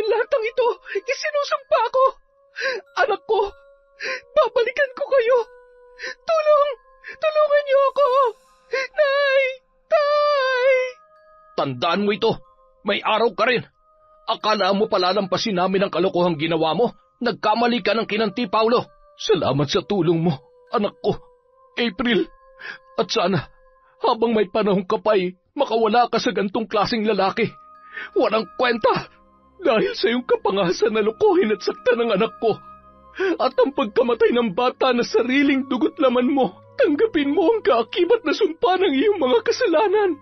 ng lahat ng ito, isinusumpa ko. Anak ko, babalikan ko kayo. Tulungan niyo ako. Nay! Tay! Tandaan mo ito, may araw ka rin. Akala mo palalampasin namin ang kalokohang ginawa mo? Nagkamali ka ng kinanti, Paulo. Salamat sa tulong mo, anak ko. April, at sana, habang may panahon ka pa'y makawala ka sa gantong klaseng lalaki. Walang kwenta, dahil sa iyong kapangasan na lukuhin at saktan ng anak ko. At ang pagkamatay ng bata na sariling dugot laman mo, tanggapin mo ang kaakibat na sumpa ng iyong mga kasalanan.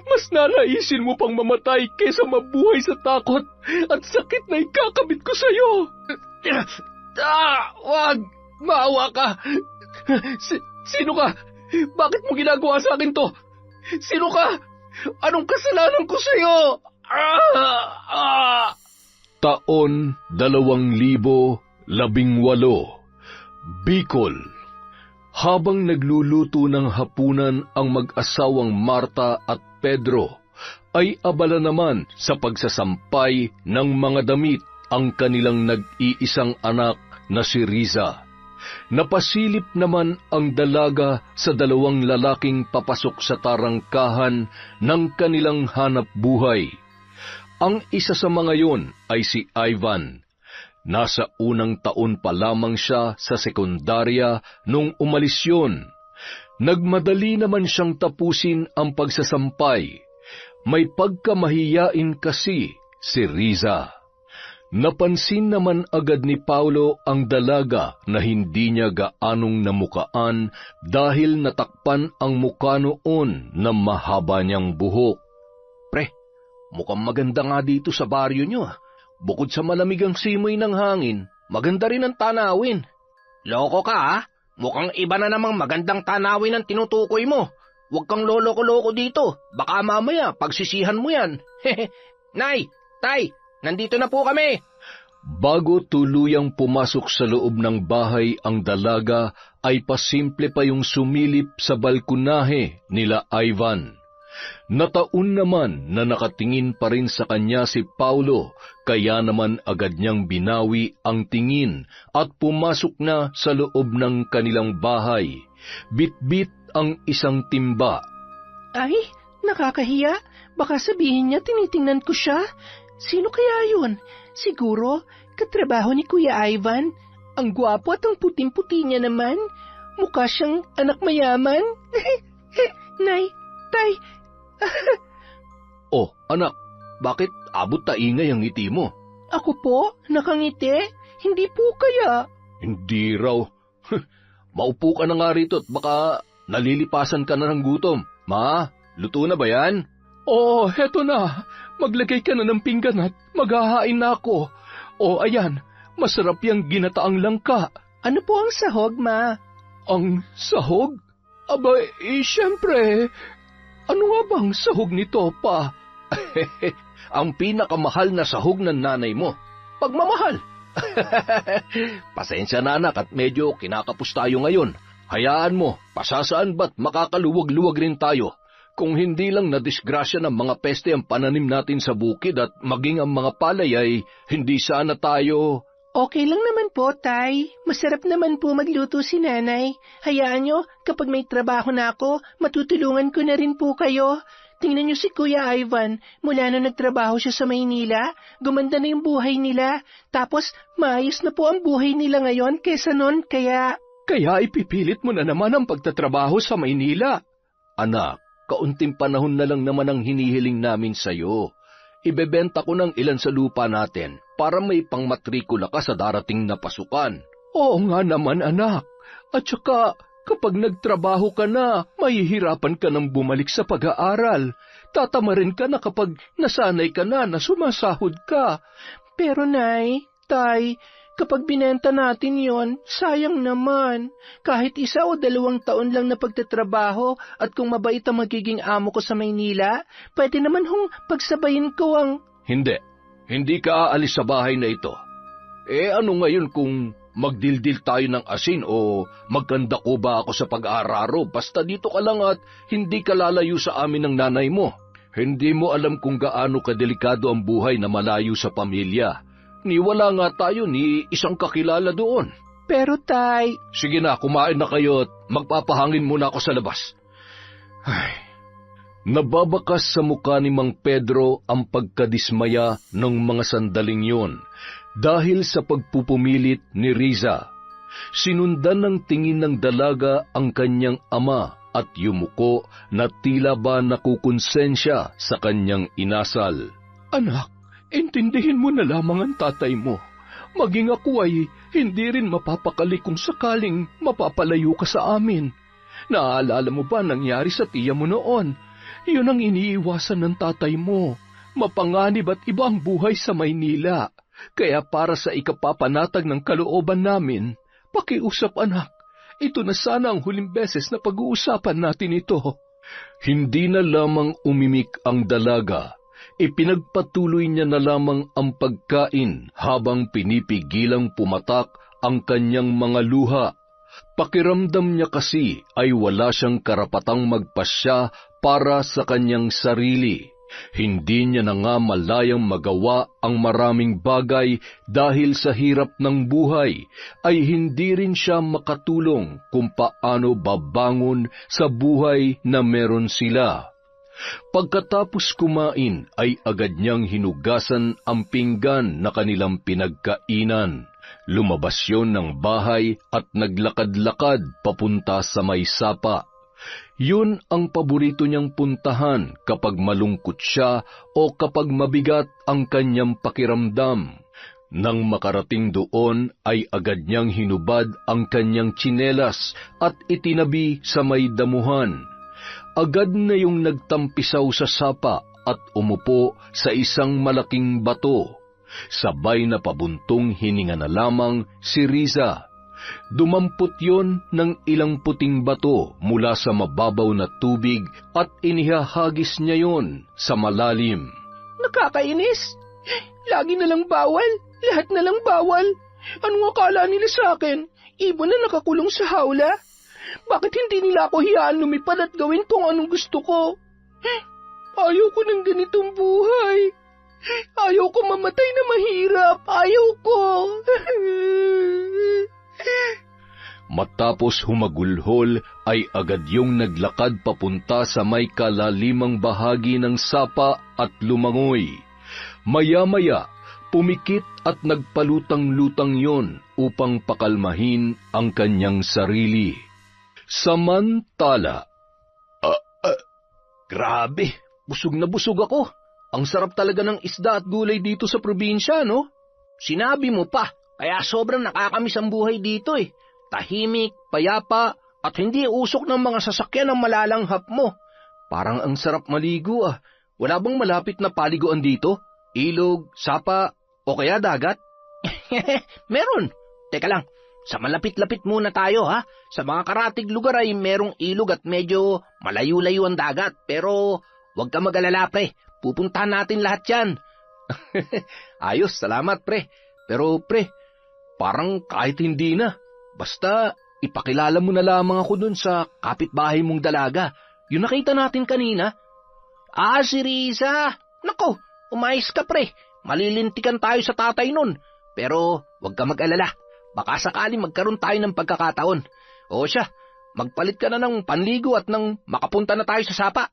Mas nanaisin mo pang mamatay kaysa mabuhay sa takot at sakit na ikakabit ko sa iyo. Wag! Maawa ka! Sino ka? Bakit mo ginagawa sa akin to? Sino ka? Anong kasalanan ko sa iyo? Taon 2018, Bicol. Habang nagluluto ng hapunan ang mag-asawang Marta at Pedro, ay abala naman sa pagsasampay ng mga damit ang kanilang nag-iisang anak na si Riza. Napasilip naman ang dalaga sa dalawang lalaking papasok sa tarangkahan ng kanilang hanap buhay. Ang isa sa mga yon ay si Ivan. Nasa unang taon pa lamang siya sa sekundarya nung umalis yun. Nagmadali naman siyang tapusin ang pagsasampay. May pagkamahiyain kasi si Riza. Napansin naman agad ni Paulo ang dalaga na hindi niya gaanong namukaan dahil natakpan ang muka noon na mahaba niyang buhok. Pre, mukhang maganda nga dito sa baryo niyo. Bukod sa malamig ang simoy ng hangin, maganda rin ang tanawin. Loko ka ha? Mukhang iba na namang magandang tanawin ang tinutukoy mo. Huwag kang loloko-loko dito. Baka mamaya pagsisihan mo yan. Nay, Tay, nandito na po kami. Bago tuluyang pumasok sa loob ng bahay ang dalaga, ay pasimple pa yung sumilip sa balkonahe nila Ivan. Nataon naman na nakatingin pa rin sa kanya si Paulo, kaya naman agad niyang binawi ang tingin at pumasok na sa loob ng kanilang bahay. Bit-bit ang isang timba. Ay, nakakahiya. Baka sabihin niya tinitingnan ko siya. Sino kaya yun? Siguro, katrabaho ni Kuya Ivan. Ang gwapo at ang puting-puti niya naman. Mukha siyang anak mayaman. Nay, Tay. Oh, anak, bakit abot taingay ang ngiti mo? Ako po? Nakangiti? Hindi po kaya. Hindi raw. Maupo ka na nga rito at baka nalilipasan ka na ng gutom. Ma, luto na ba yan? Oh, heto na. Maglagay ka na ng pinggan at maghahain na ako. Oh, ayan, masarap yung ginataang langka. Ano po ang sahog, Ma? Ang sahog? Aba, siyempre. Ano nga bang sahog nito, Pa? Ang pinakamahal na sahog ng nanay mo. Pagmamahal. Pasensya na anak at medyo kinakapos tayo ngayon. Hayaan mo, pasasaan ba't makakaluwag-luwag rin tayo. Kung hindi lang nadisgrasya ng mga peste ang pananim natin sa bukid at maging ang mga palay ay hindi sana tayo... Okay lang naman po, Tay. Masarap naman po magluto si Nanay. Hayaan nyo, kapag may trabaho na ako, matutulungan ko na rin po kayo. Tingnan nyo si Kuya Ivan, mula nung nagtrabaho siya sa Maynila, gumanda na yung buhay nila. Tapos, maayos na po ang buhay nila ngayon kesa nun, kaya... Kaya ipipilit mo na naman ang pagtatrabaho sa Maynila. Anak, kaunting panahon na lang naman ang hinihiling namin sa'yo. Ibebenta ko ng ilan sa lupa natin para may pangmatrikula ka sa darating na pasukan. Oo nga naman, anak. At saka, kapag nagtrabaho ka na, mahihirapan ka nang bumalik sa pag-aaral. Tatama rin ka na kapag nasanay ka na sumasahod ka. Pero Nay, Tay, kapag binenta natin yon, sayang naman. Kahit 1 o 2 taon lang na pagtatrabaho at kung mabait ang magiging amo ko sa Maynila, pwede naman hong pagsabayin ko ang... Hindi ka aalis sa bahay na ito. Ano ngayon kung magdildil tayo ng asin o magkanda ko ba ako sa pag-aararo basta dito ka lang at hindi ka lalayo sa amin ng nanay mo? Hindi mo alam kung gaano kadelikado ang buhay na malayo sa pamilya. Wala nga tayo ni isang kakilala doon. Pero tay... Sige na, kumain na kayo at magpapahangin muna ako sa labas. Ay. Nababakas sa mukha ni Mang Pedro ang pagkadismaya ng mga sandaling yon dahil sa pagpupumilit ni Riza. Sinundan ng tingin ng dalaga ang kanyang ama at yumuko na tila ba nakukonsensya sa kanyang inasal. Anak, intindihin mo na lamang ang tatay mo. Maging ako ay hindi rin mapapakali kung sakaling mapapalayo ka sa amin. Naaalala mo ba nangyari sa tiya mo noon? Yun ang iniiwasan ng tatay mo. Mapanganib at iba ang buhay sa Maynila. Kaya para sa ikapapanatag ng kalooban namin, pakiusap anak, ito na sana ang huling beses na pag-uusapan natin ito. Hindi na lamang umimik ang dalaga. Ipinagpatuloy niya na lamang ang pagkain habang pinipigilang pumatak ang kanyang mga luha. Pakiramdam niya kasi ay wala siyang karapatang magpasya para sa kanyang sarili. Hindi niya na nga malayang magawa ang maraming bagay dahil sa hirap ng buhay, ay hindi rin siya makatulong kung paano babangon sa buhay na meron sila. Pagkatapos kumain ay agad niyang hinugasan ang pinggan na kanilang pinagkainan. Lumabas yon ng bahay at naglakad-lakad papunta sa may sapa. Yun ang paborito niyang puntahan kapag malungkot siya o kapag mabigat ang kanyang pakiramdam. Nang makarating doon ay agad niyang hinubad ang kanyang tsinelas at itinabi sa may damuhan. Agad na yung nagtampisaw sa sapa at umupo sa isang malaking bato. Sabay na pabuntong hininga na lamang si Riza. Dumampot yon ng ilang puting bato mula sa mababaw na tubig at inihahagis niya yon sa malalim. Nakakainis! Lagi na lang bawal, lahat na lang bawal. Anong akala nila sa akin? Ibon na nakakulong sa hawla? Bakit hindi nila ako hiyaan lumipad at gawin kung anong gusto ko? Ayaw ko ng ganitong buhay. Ayaw ko mamatay na mahirap. Ayaw ko. Matapos humagulhol ay agad yung naglakad papunta sa may kalalimang bahagi ng sapa at lumangoy. Maya-maya, pumikit at nagpalutang-lutang yon upang pakalmahin ang kanyang sarili. Samantala, Grabe, busog na busog ako. Ang sarap talaga ng isda at gulay dito sa probinsya, no? Sinabi mo pa, kaya sobrang nakakamiss ang buhay dito eh. Tahimik, payapa, at hindi usok ng mga sasakyan ang malalanghap mo. Parang ang sarap maligo ah. Wala bang malapit na paliguan dito? Ilog, sapa, o kaya dagat? Meron. Teka lang, sa malapit-lapit muna tayo ha. Sa mga karatig lugar ay merong ilog at medyo malayo-layo ang dagat. Pero huwag ka mag-alala pre, pupuntahan natin lahat yan. Ayos, salamat pre. Pero pre, parang kahit hindi na. Basta ipakilala mo na lamang ako dun sa kapitbahay mong dalaga. Yung nakita natin kanina. Si Riza. Nako, umayos ka pre. Malilintikan tayo sa tatay nun. Pero huwag ka mag-alala. Baka sakali magkaroon tayo ng pagkakataon. O siya, magpalit ka na ng panligo at nang makapunta na tayo sa sapa.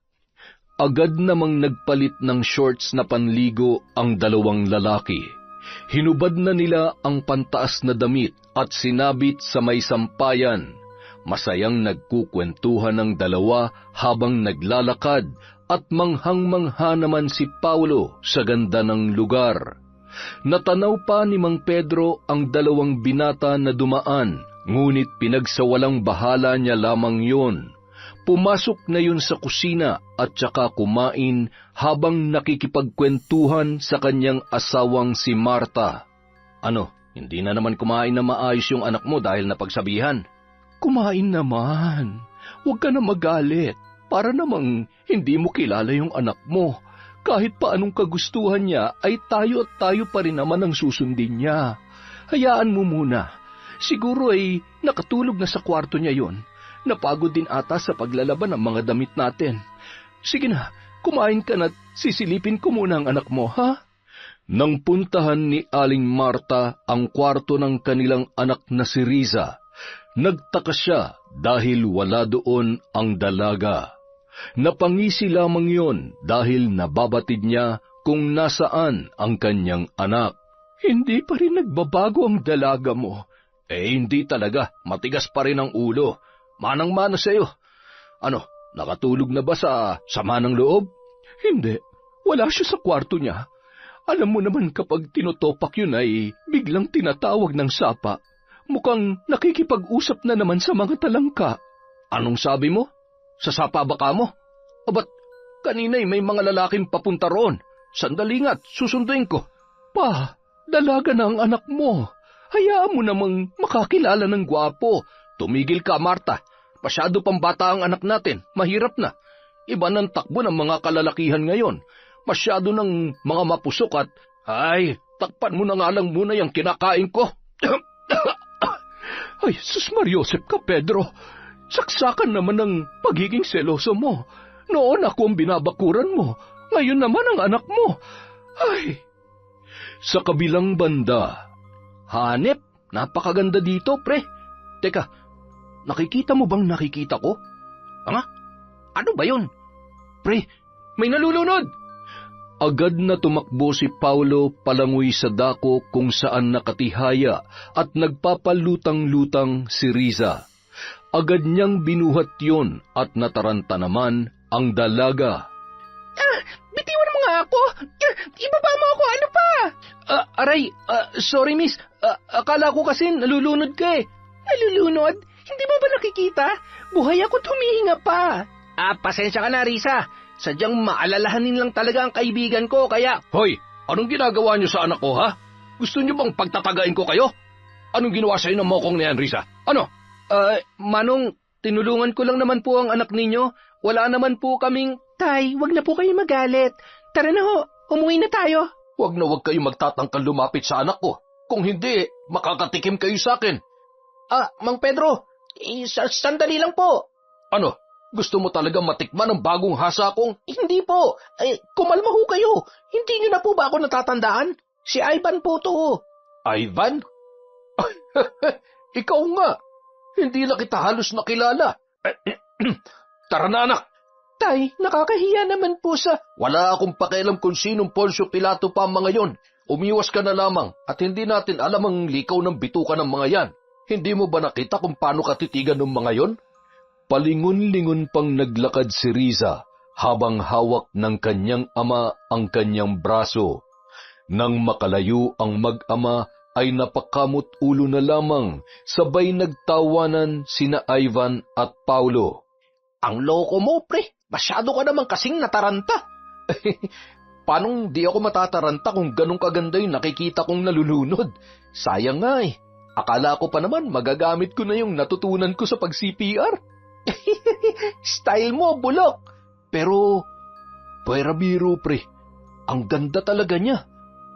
agad namang nagpalit ng shorts na panligo ang dalawang lalaki. Hinubad na nila ang pantaas na damit at sinabit sa may sampayan. Masayang nagkukwentuhan ng dalawa habang naglalakad at manghang-mangha naman si Paulo sa ganda ng lugar. Natanaw pa ni Mang Pedro ang dalawang binata na dumaan, ngunit pinagsawalang bahala niya lamang yon. Pumasok na yun sa kusina at saka kumain habang nakikipagkwentuhan sa kanyang asawang si Marta. Ano, hindi na naman kumain na maayos yung anak mo dahil napagsabihan? Kumain naman. Huwag ka na magalit. Para namang hindi mo kilala yung anak mo. Kahit pa anong kagustuhan niya ay tayo at tayo pa rin naman ang susundin niya. Hayaan mo muna. Siguro ay nakatulog na sa kwarto niya yon. Napagod din ata sa paglalaban ng mga damit natin. Sige na, kumain ka na't sisilipin ko muna ang anak mo, ha? Nang puntahan ni Aling Marta ang kwarto ng kanilang anak na si Riza, nagtaka siya dahil wala doon ang dalaga. Napangisi lamang yon dahil nababatid niya kung nasaan ang kanyang anak. Hindi pa rin nagbabago ang dalaga mo. Hindi talaga. Matigas pa rin ang ulo. Manang-mana sa'yo. Ano, nakatulog na ba sa sama ng loob? Hindi. Wala siya sa kwarto niya. Alam mo naman kapag tinutopak yun ay biglang tinatawag ng sapa. Mukhang nakikipag-usap na naman sa mga talangka. Anong sabi mo? Sa sapa ba ka mo? Abat, kanina'y may mga lalaking papunta roon. Sandali nga't susunduin ko. Pa, dalaga na ang anak mo. Hayaan mo namang makakilala ng gwapo. Tumigil ka, Marta. Masyado pang bata ang anak natin. Mahirap na. Iba ng takbo ng mga kalalakihan ngayon. Masyado ng mga mapusok at, ay, takpan mo na nga lang muna yung kinakain ko. Ay, sus Mariosep ka, Pedro. Saksakan naman ng pagiging seloso mo. Noon ako ang binabakuran mo. Ngayon naman ang anak mo. Ay! Sa kabilang banda, Hanep, napakaganda dito, pre. Teka, nakikita mo bang nakikita ko? Ano ba yun? Pre, may nalulunod! agad na tumakbo si Paulo palangoy sa dako kung saan nakatihaya at nagpapalutang-lutang si Riza. Agad niyang binuhat yon at nataranta naman ang dalaga. Bitiwan mo nga ako! Ibaba mo ako, ano pa? Aray, sorry miss. Akala ko kasi nalulunod ka eh. Nalulunod? Hindi mo ba nakikita? Buhay ako, tumihinga pa. Pasensya ka na, Riza. Sadyang maalalahanin lang talaga ang kaibigan ko, kaya... Hoy, anong ginagawa niyo sa anak ko, ha? Gusto niyo bang pagtatagain ko kayo? Anong ginawa sa'yo ng mokong na yan, Riza? Ano? Manong, tinulungan ko lang naman po ang anak ninyo. Wala naman po kaming... Tay, wag na po kayo magalit. Tara na ho, umuwi na tayo. Wag na wag kayo magtatangkal lumapit sa anak ko. Kung hindi, makakatikim kayo sa akin. Mang Pedro, sandali lang po. Ano? Gusto mo talaga matikman ang bagong hasa kong... Hindi po. Kumalma ho kayo. Hindi niyo na po ba ako natatandaan? Si Ivan po to. Ivan? Ikaw nga. Hindi na kita halos nakilala. Tara na, anak. Tay, nakakahiya naman po sa... Wala akong pakialam kung sinong Poncio Pilato pa ang mga yon. Umiwas ka na lamang at hindi natin alam ang likaw ng bituka ng mga yan. Hindi mo ba nakita kung paano katitigan ng mga yon? Palingon-lingon pang naglakad si Riza habang hawak ng kanyang ama ang kanyang braso. Nang makalayo ang mag-ama ay napakamot ulo na lamang, sabay nagtawanan sina Ivan at Paulo. Ang loko mo, pre. Masyado ka naman kasing nataranta. Paanong di ako matataranta kung ganong kaganda yung nakikita kong nalulunod? Sayang nga eh. Akala ko pa naman magagamit ko na yung natutunan ko sa pag-CPR. Style mo, bulok. Pero, pwera biro, pre. Ang ganda talaga niya.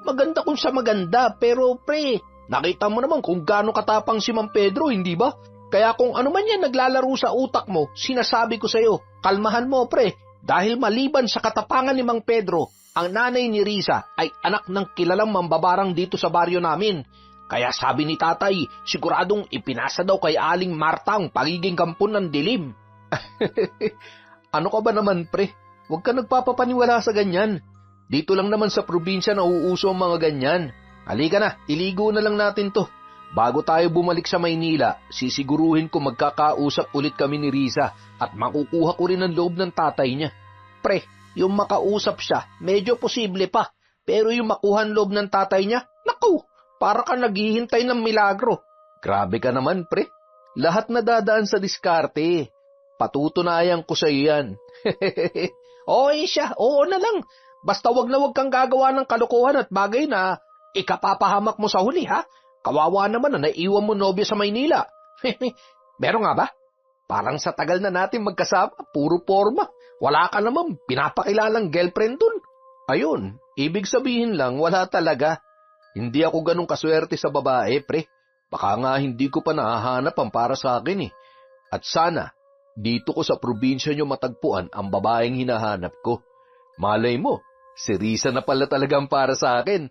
Maganda kung sa maganda, pero pre, nakita mo naman kung gaano katapang si Mang Pedro, hindi ba? Kaya kung ano man yan naglalaro sa utak mo, sinasabi ko sa'yo, kalmahan mo, pre. Dahil maliban sa katapangan ni Mang Pedro, ang nanay ni Riza ay anak ng kilalang mambabarang dito sa baryo namin. Kaya sabi ni tatay, siguradong ipinasa daw kay Aling Marta ang pagiging kampon ng dilim. Ano ka ba naman, pre? Huwag ka nagpapapaniwala sa ganyan. Dito lang naman sa probinsya na uuso ang mga ganyan. Halika na, iligo na lang natin to. Bago tayo bumalik sa Maynila, sisiguruhin ko magkakausap ulit kami ni Riza at makukuha ko rin ang loob ng tatay niya. Pre, yung makausap siya, medyo posible pa. Pero yung makuha ang loob ng tatay niya, naku, para ka naghihintay ng milagro. Grabe ka naman, pre. Lahat na dadaan sa diskarte. Patutunayan ko sa iyan. Oy siya, oo na lang. Basta wag na wag kang gagawa ng kalokohan at bagay na ikapapahamak mo sa huli, ha? Kawawa naman na naiwan mo nobya sa Maynila. Meron nga ba? Parang sa tagal na natin magkasama, puro forma. Wala ka naman pinapakilalang girlfriend dun. Ayun, ibig sabihin lang wala talaga. Hindi ako ganun kaswerte sa babae, pre. Baka nga hindi ko pa nahahanap ang para sa akin eh. At sana, dito ko sa probinsya nyo matagpuan ang babaeng hinahanap ko. Malay mo, si Riza na pala talagang para sa akin.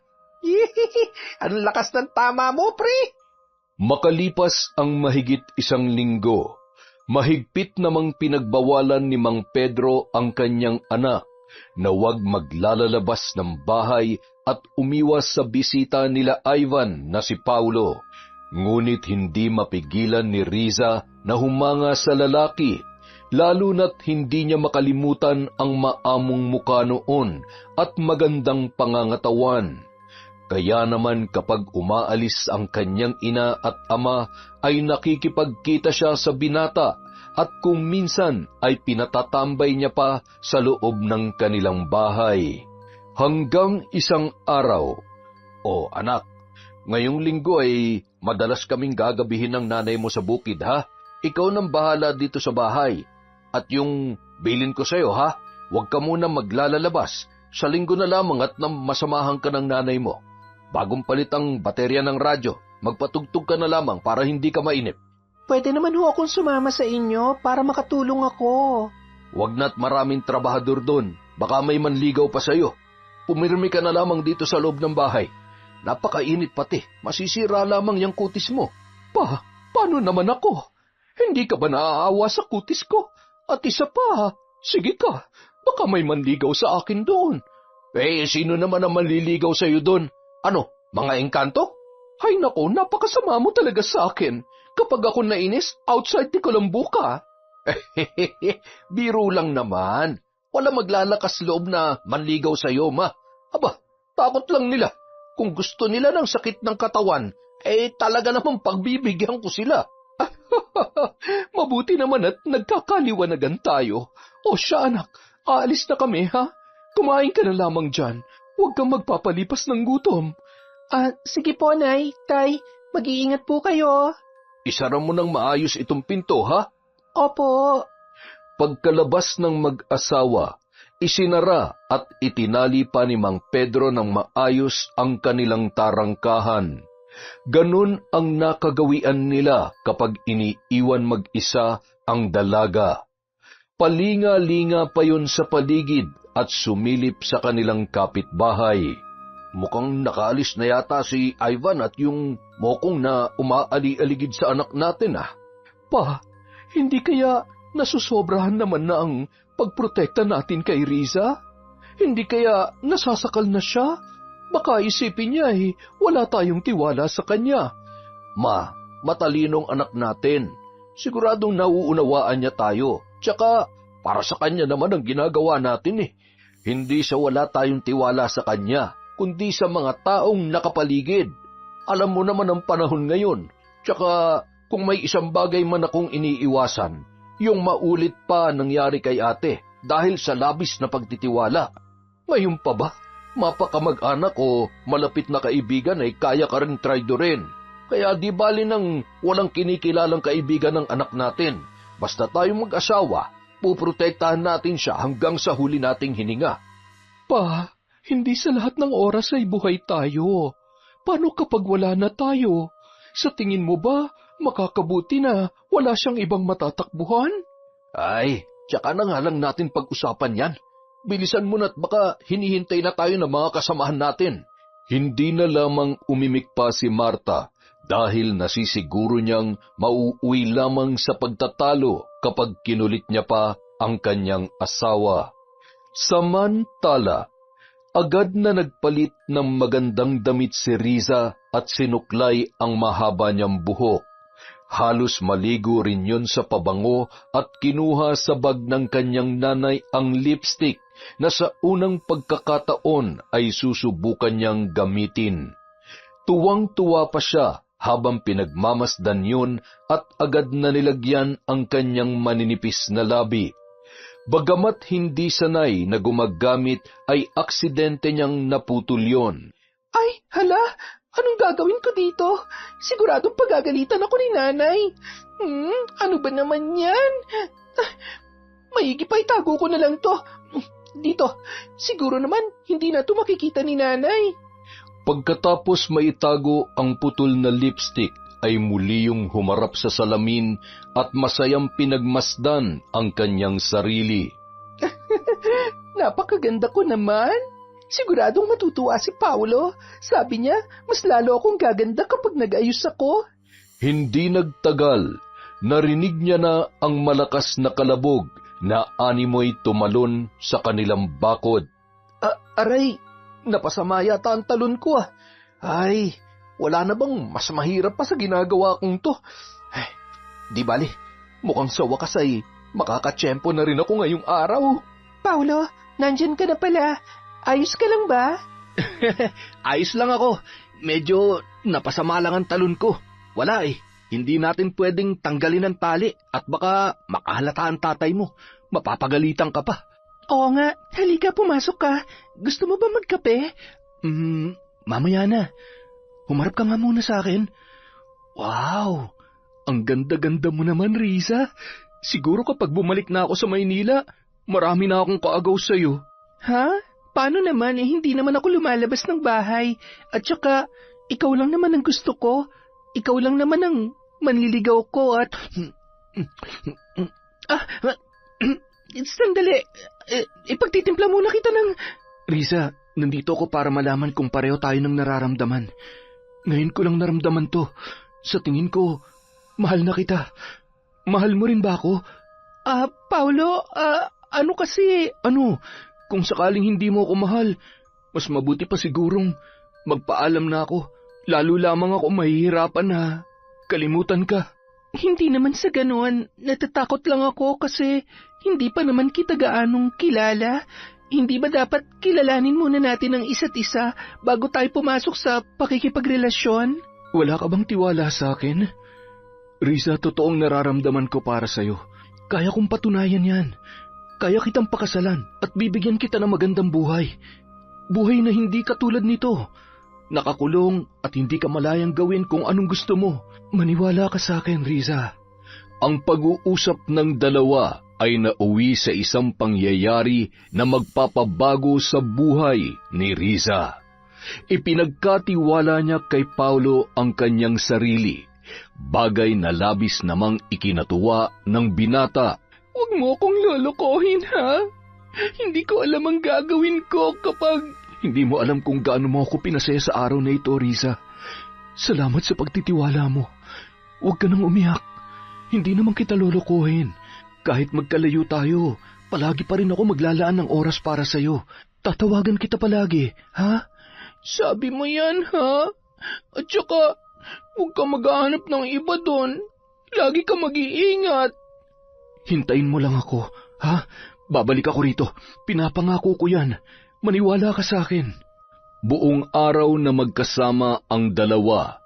Ang lakas ng tama mo, pre! Makalipas ang mahigit 1 linggo, mahigpit namang pinagbawalan ni Mang Pedro ang kanyang anak na huwag maglalalabas ng bahay at umiwas sa bisita nila Ivan na si Paulo. Ngunit hindi mapigilan ni Riza na humanga sa lalaki, lalo na't hindi niya makalimutan ang maamong mukha noon at magandang pangangatawan. Kaya naman kapag umaalis ang kanyang ina at ama ay nakikipagkita siya sa binata at kung minsan ay pinatatambay niya pa sa loob ng kanilang bahay. Hanggang isang araw, "O anak, ngayong linggo ay madalas kaming gagabihin ng nanay mo sa bukid ha? Ikaw nang bahala dito sa bahay. At yung bilin ko sa'yo ha, huwag ka muna maglalalabas. Sa linggo na lamang at nang masamahan ka ng nanay mo. Bagong palit ang baterya ng radyo, magpatugtog ka na lamang para hindi ka mainip." Pwede naman ho akong sumama sa inyo para makatulong ako. "Huwag na't maraming trabahador doon, baka may manligaw pa sa'yo. Pumirmi ka na lamang dito sa loob ng bahay. Napakainit pati, masisira lamang yung kutis mo." Paano naman ako? Hindi ka ba naaawa sa kutis ko? At isa pa, sige ka, baka may manligaw sa akin doon. Sino naman ang manliligaw sa'yo doon? Ano, mga engkanto? Ay nako, napakasama mo talaga sa akin. Kapag ako nainis, outside di Colombo ka. Biro lang naman. Wala maglalakas loob na manligaw sa'yo, ma. Aba, takot lang nila. Kung gusto nila ng sakit ng katawan, talaga namang pagbibigyan ko sila. Mabuti naman at nagkakaliwanagan tayo. O siya anak, aalis na kami ha? Kumain ka na lamang dyan. Huwag kang magpapalipas ng gutom. Sige po, Nay, Tay, mag-iingat po kayo. Isara mo ng maayos itong pinto, ha? Opo. Pagkalabas ng mag-asawa, isinara at itinali pa ni Mang Pedro ng maayos ang kanilang tarangkahan. Ganun ang nakagawian nila kapag iniiwan mag-isa ang dalaga. Palinga-linga pa yun sa paligid at sumilip sa kanilang kapitbahay. Mukhang nakaalis na yata si Ivan at yung mokong na umaali-aligid sa anak natin ah. Hindi kaya nasusobrahan naman na ang pagprotekta natin kay Riza? Hindi kaya nasasakal na siya? Baka isipin niya wala tayong tiwala sa kanya. Ma, matalinong anak natin. Siguradong nauunawaan niya tayo. Tsaka, para sa kanya naman ang ginagawa natin Hindi sa wala tayong tiwala sa kanya, kundi sa mga taong nakapaligid. Alam mo naman ang panahon ngayon. Tsaka, kung may isang bagay man akong iniiwasan, yung maulit pa nangyari kay ate dahil sa labis na pagtitiwala. Ngayon pa ba, mapakamag-anak o malapit na kaibigan ay kaya ka rin traidorin. Kaya di bali nang walang kinikilalang kaibigan ng anak natin. Basta tayong mag-asawa, puprotektahan natin siya hanggang sa huli nating hininga. Hindi sa lahat ng oras ay buhay tayo. Paano kapag wala na tayo? Sa tingin mo ba, makakabuti na wala siyang ibang matatakbuhan? Tsaka na nga lang natin pag-usapan yan. Bilisan mo na't baka hinihintay na tayo ng mga kasamahan natin. Hindi na lamang umimik pa si Marta dahil nasisiguro niyang mauuwi lamang sa pagtatalo kapag kinulit niya pa ang kanyang asawa. Samantala, agad na nagpalit ng magandang damit si Riza at sinuklay ang mahaba niyang buhok. Halos maligo rin yun sa pabango at kinuha sa bag ng kanyang nanay ang lipstick na sa unang pagkakataon ay susubukan niyang gamitin. Tuwang-tuwa pa siya habang pinagmamasdan yun at agad na nilagyan ang kanyang maninipis na labi. Bagamat hindi sanay na gumagamit ay aksidente niyang naputol yun. Ay, hala! Anong gagawin ko dito? Siguradong pagagalitan ako ni nanay. Ano ba naman yan? Maigi pa itago ko na lang to. Dito, siguro naman hindi na to makikita ni nanay. Pagkatapos maitago ang putol na lipstick, ay muli yung humarap sa salamin at masayang pinagmasdan ang kanyang sarili. Napakaganda ko naman. Siguradong matutuwa si Paolo. Sabi niya, mas lalo akong gaganda kapag nag-ayos ako. Hindi nagtagal, narinig niya na ang malakas na kalabog na animoy tumalon sa kanilang bakod. Aray, napasama yata ang talon ko ah. Ay, wala na bang mas mahirap pa sa ginagawa kong to? Ay, di bali, mukhang sa wakas ay makakatsyempo na rin ako ngayong araw. Paolo, nandyan ka na pala. Ayos ka lang ba? Ayos lang ako. Medyo napasama lang ang talon ko. Wala eh. Hindi natin pwedeng tanggalin ang tali at baka makahalata ang tatay mo. Mapapagalitan ka pa. Oo nga. Halika, pumasok ka. Gusto mo ba magkape? Mamaya na. Humarap ka nga muna sa akin. Wow! Ang ganda-ganda mo naman, Riza. Siguro kapag bumalik na ako sa Maynila, marami na akong kaagaw sa'yo. Ha? Paano naman? Hindi naman ako lumalabas ng bahay. At saka, ikaw lang naman ang gusto ko. Ikaw lang naman ang manliligaw ko at... Sandali. Ipagtitimpla muna kita ng... Riza, nandito ako para malaman kung pareho tayo ng nararamdaman. Ngayon ko lang naramdaman to. Sa tingin ko, mahal na kita. Mahal mo rin ba ako? Paolo, ano kasi... Ano? Kung sakaling hindi mo ako mahal, mas mabuti pa sigurong magpaalam na ako. Lalo lamang ako mahihirapan na kalimutan ka. Hindi naman sa ganoon. Natatakot lang ako kasi hindi pa naman kita gaanong kilala. Hindi ba dapat kilalanin muna natin ang isa't isa bago tayo pumasok sa pakikipagrelasyon? Wala ka bang tiwala sa akin? Riza, totoong nararamdaman ko para sa'yo. Kaya kong patunayan yan. Kaya kitang pakasalan at bibigyan kita ng magandang buhay. Buhay na hindi katulad nito. Nakakulong at hindi ka malayang gawin kung anong gusto mo. Maniwala ka sa akin, Riza. Ang pag-uusap ng dalawa ay nauwi sa isang pangyayari na magpapabago sa buhay ni Riza. Ipinagkatiwala niya kay Paolo ang kanyang sarili, bagay na labis namang ikinatuwa ng binata. Huwag mo akong lolokohin, ha? Hindi ko alam ang gagawin ko kapag... Hindi mo alam kung gaano mo ako pinasaya sa araw na ito, Riza. Salamat sa pagtitiwala mo. Huwag ka nang umiyak. Hindi naman kita lolokohin. Kahit magkalayo tayo, palagi pa rin ako maglalaan ng oras para sa'yo. Tatawagan kita palagi, ha? Sabi mo yan, ha? At saka, huwag ka maghahanap ng iba doon. Lagi ka mag-iingat. Hintayin mo lang ako, ha? Babalik ako rito. Pinapangako ko yan. Maniwala ka sa akin. Buong araw na magkasama ang dalawa.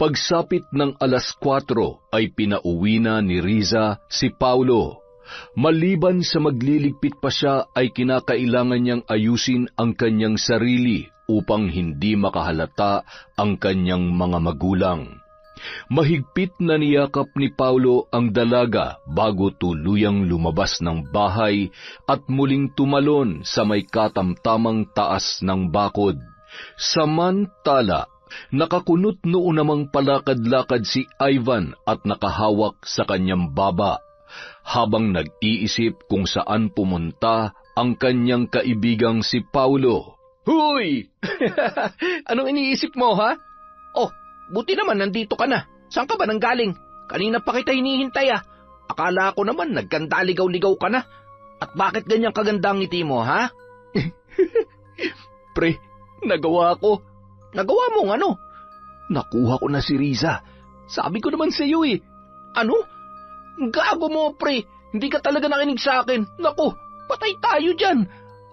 Pagsapit ng 4:00 ay pinauwi na ni Riza si Paolo. Maliban sa magliligpit pa siya ay kinakailangan niyang ayusin ang kanyang sarili upang hindi makahalata ang kanyang mga magulang. Mahigpit na niyakap ni Paolo ang dalaga bago tuluyang lumabas ng bahay at muling tumalon sa may katamtamang taas ng bakod. Samantala, nakakunot noon namang palakad-lakad si Ivan at nakahawak sa kanyang baba, habang nag-iisip kung saan pumunta ang kanyang kaibigang si Paolo. Huy! Anong iniisip mo, ha? Oh, buti naman nandito ka na. Saan ka ba nanggaling? Kanina pa kita hinihintay, ah. Akala ko naman nagkandaligaw-ligaw ka na. At bakit ganyang kaganda ang ngiti mo, ha? Pre, nagawa ko. Nagawa mong ano? Nakuha ko na si Riza. Sabi ko naman sa iyo eh. Ano? Gago mo, pre. Hindi ka talaga nakinig sa akin. Naku, patay tayo dyan.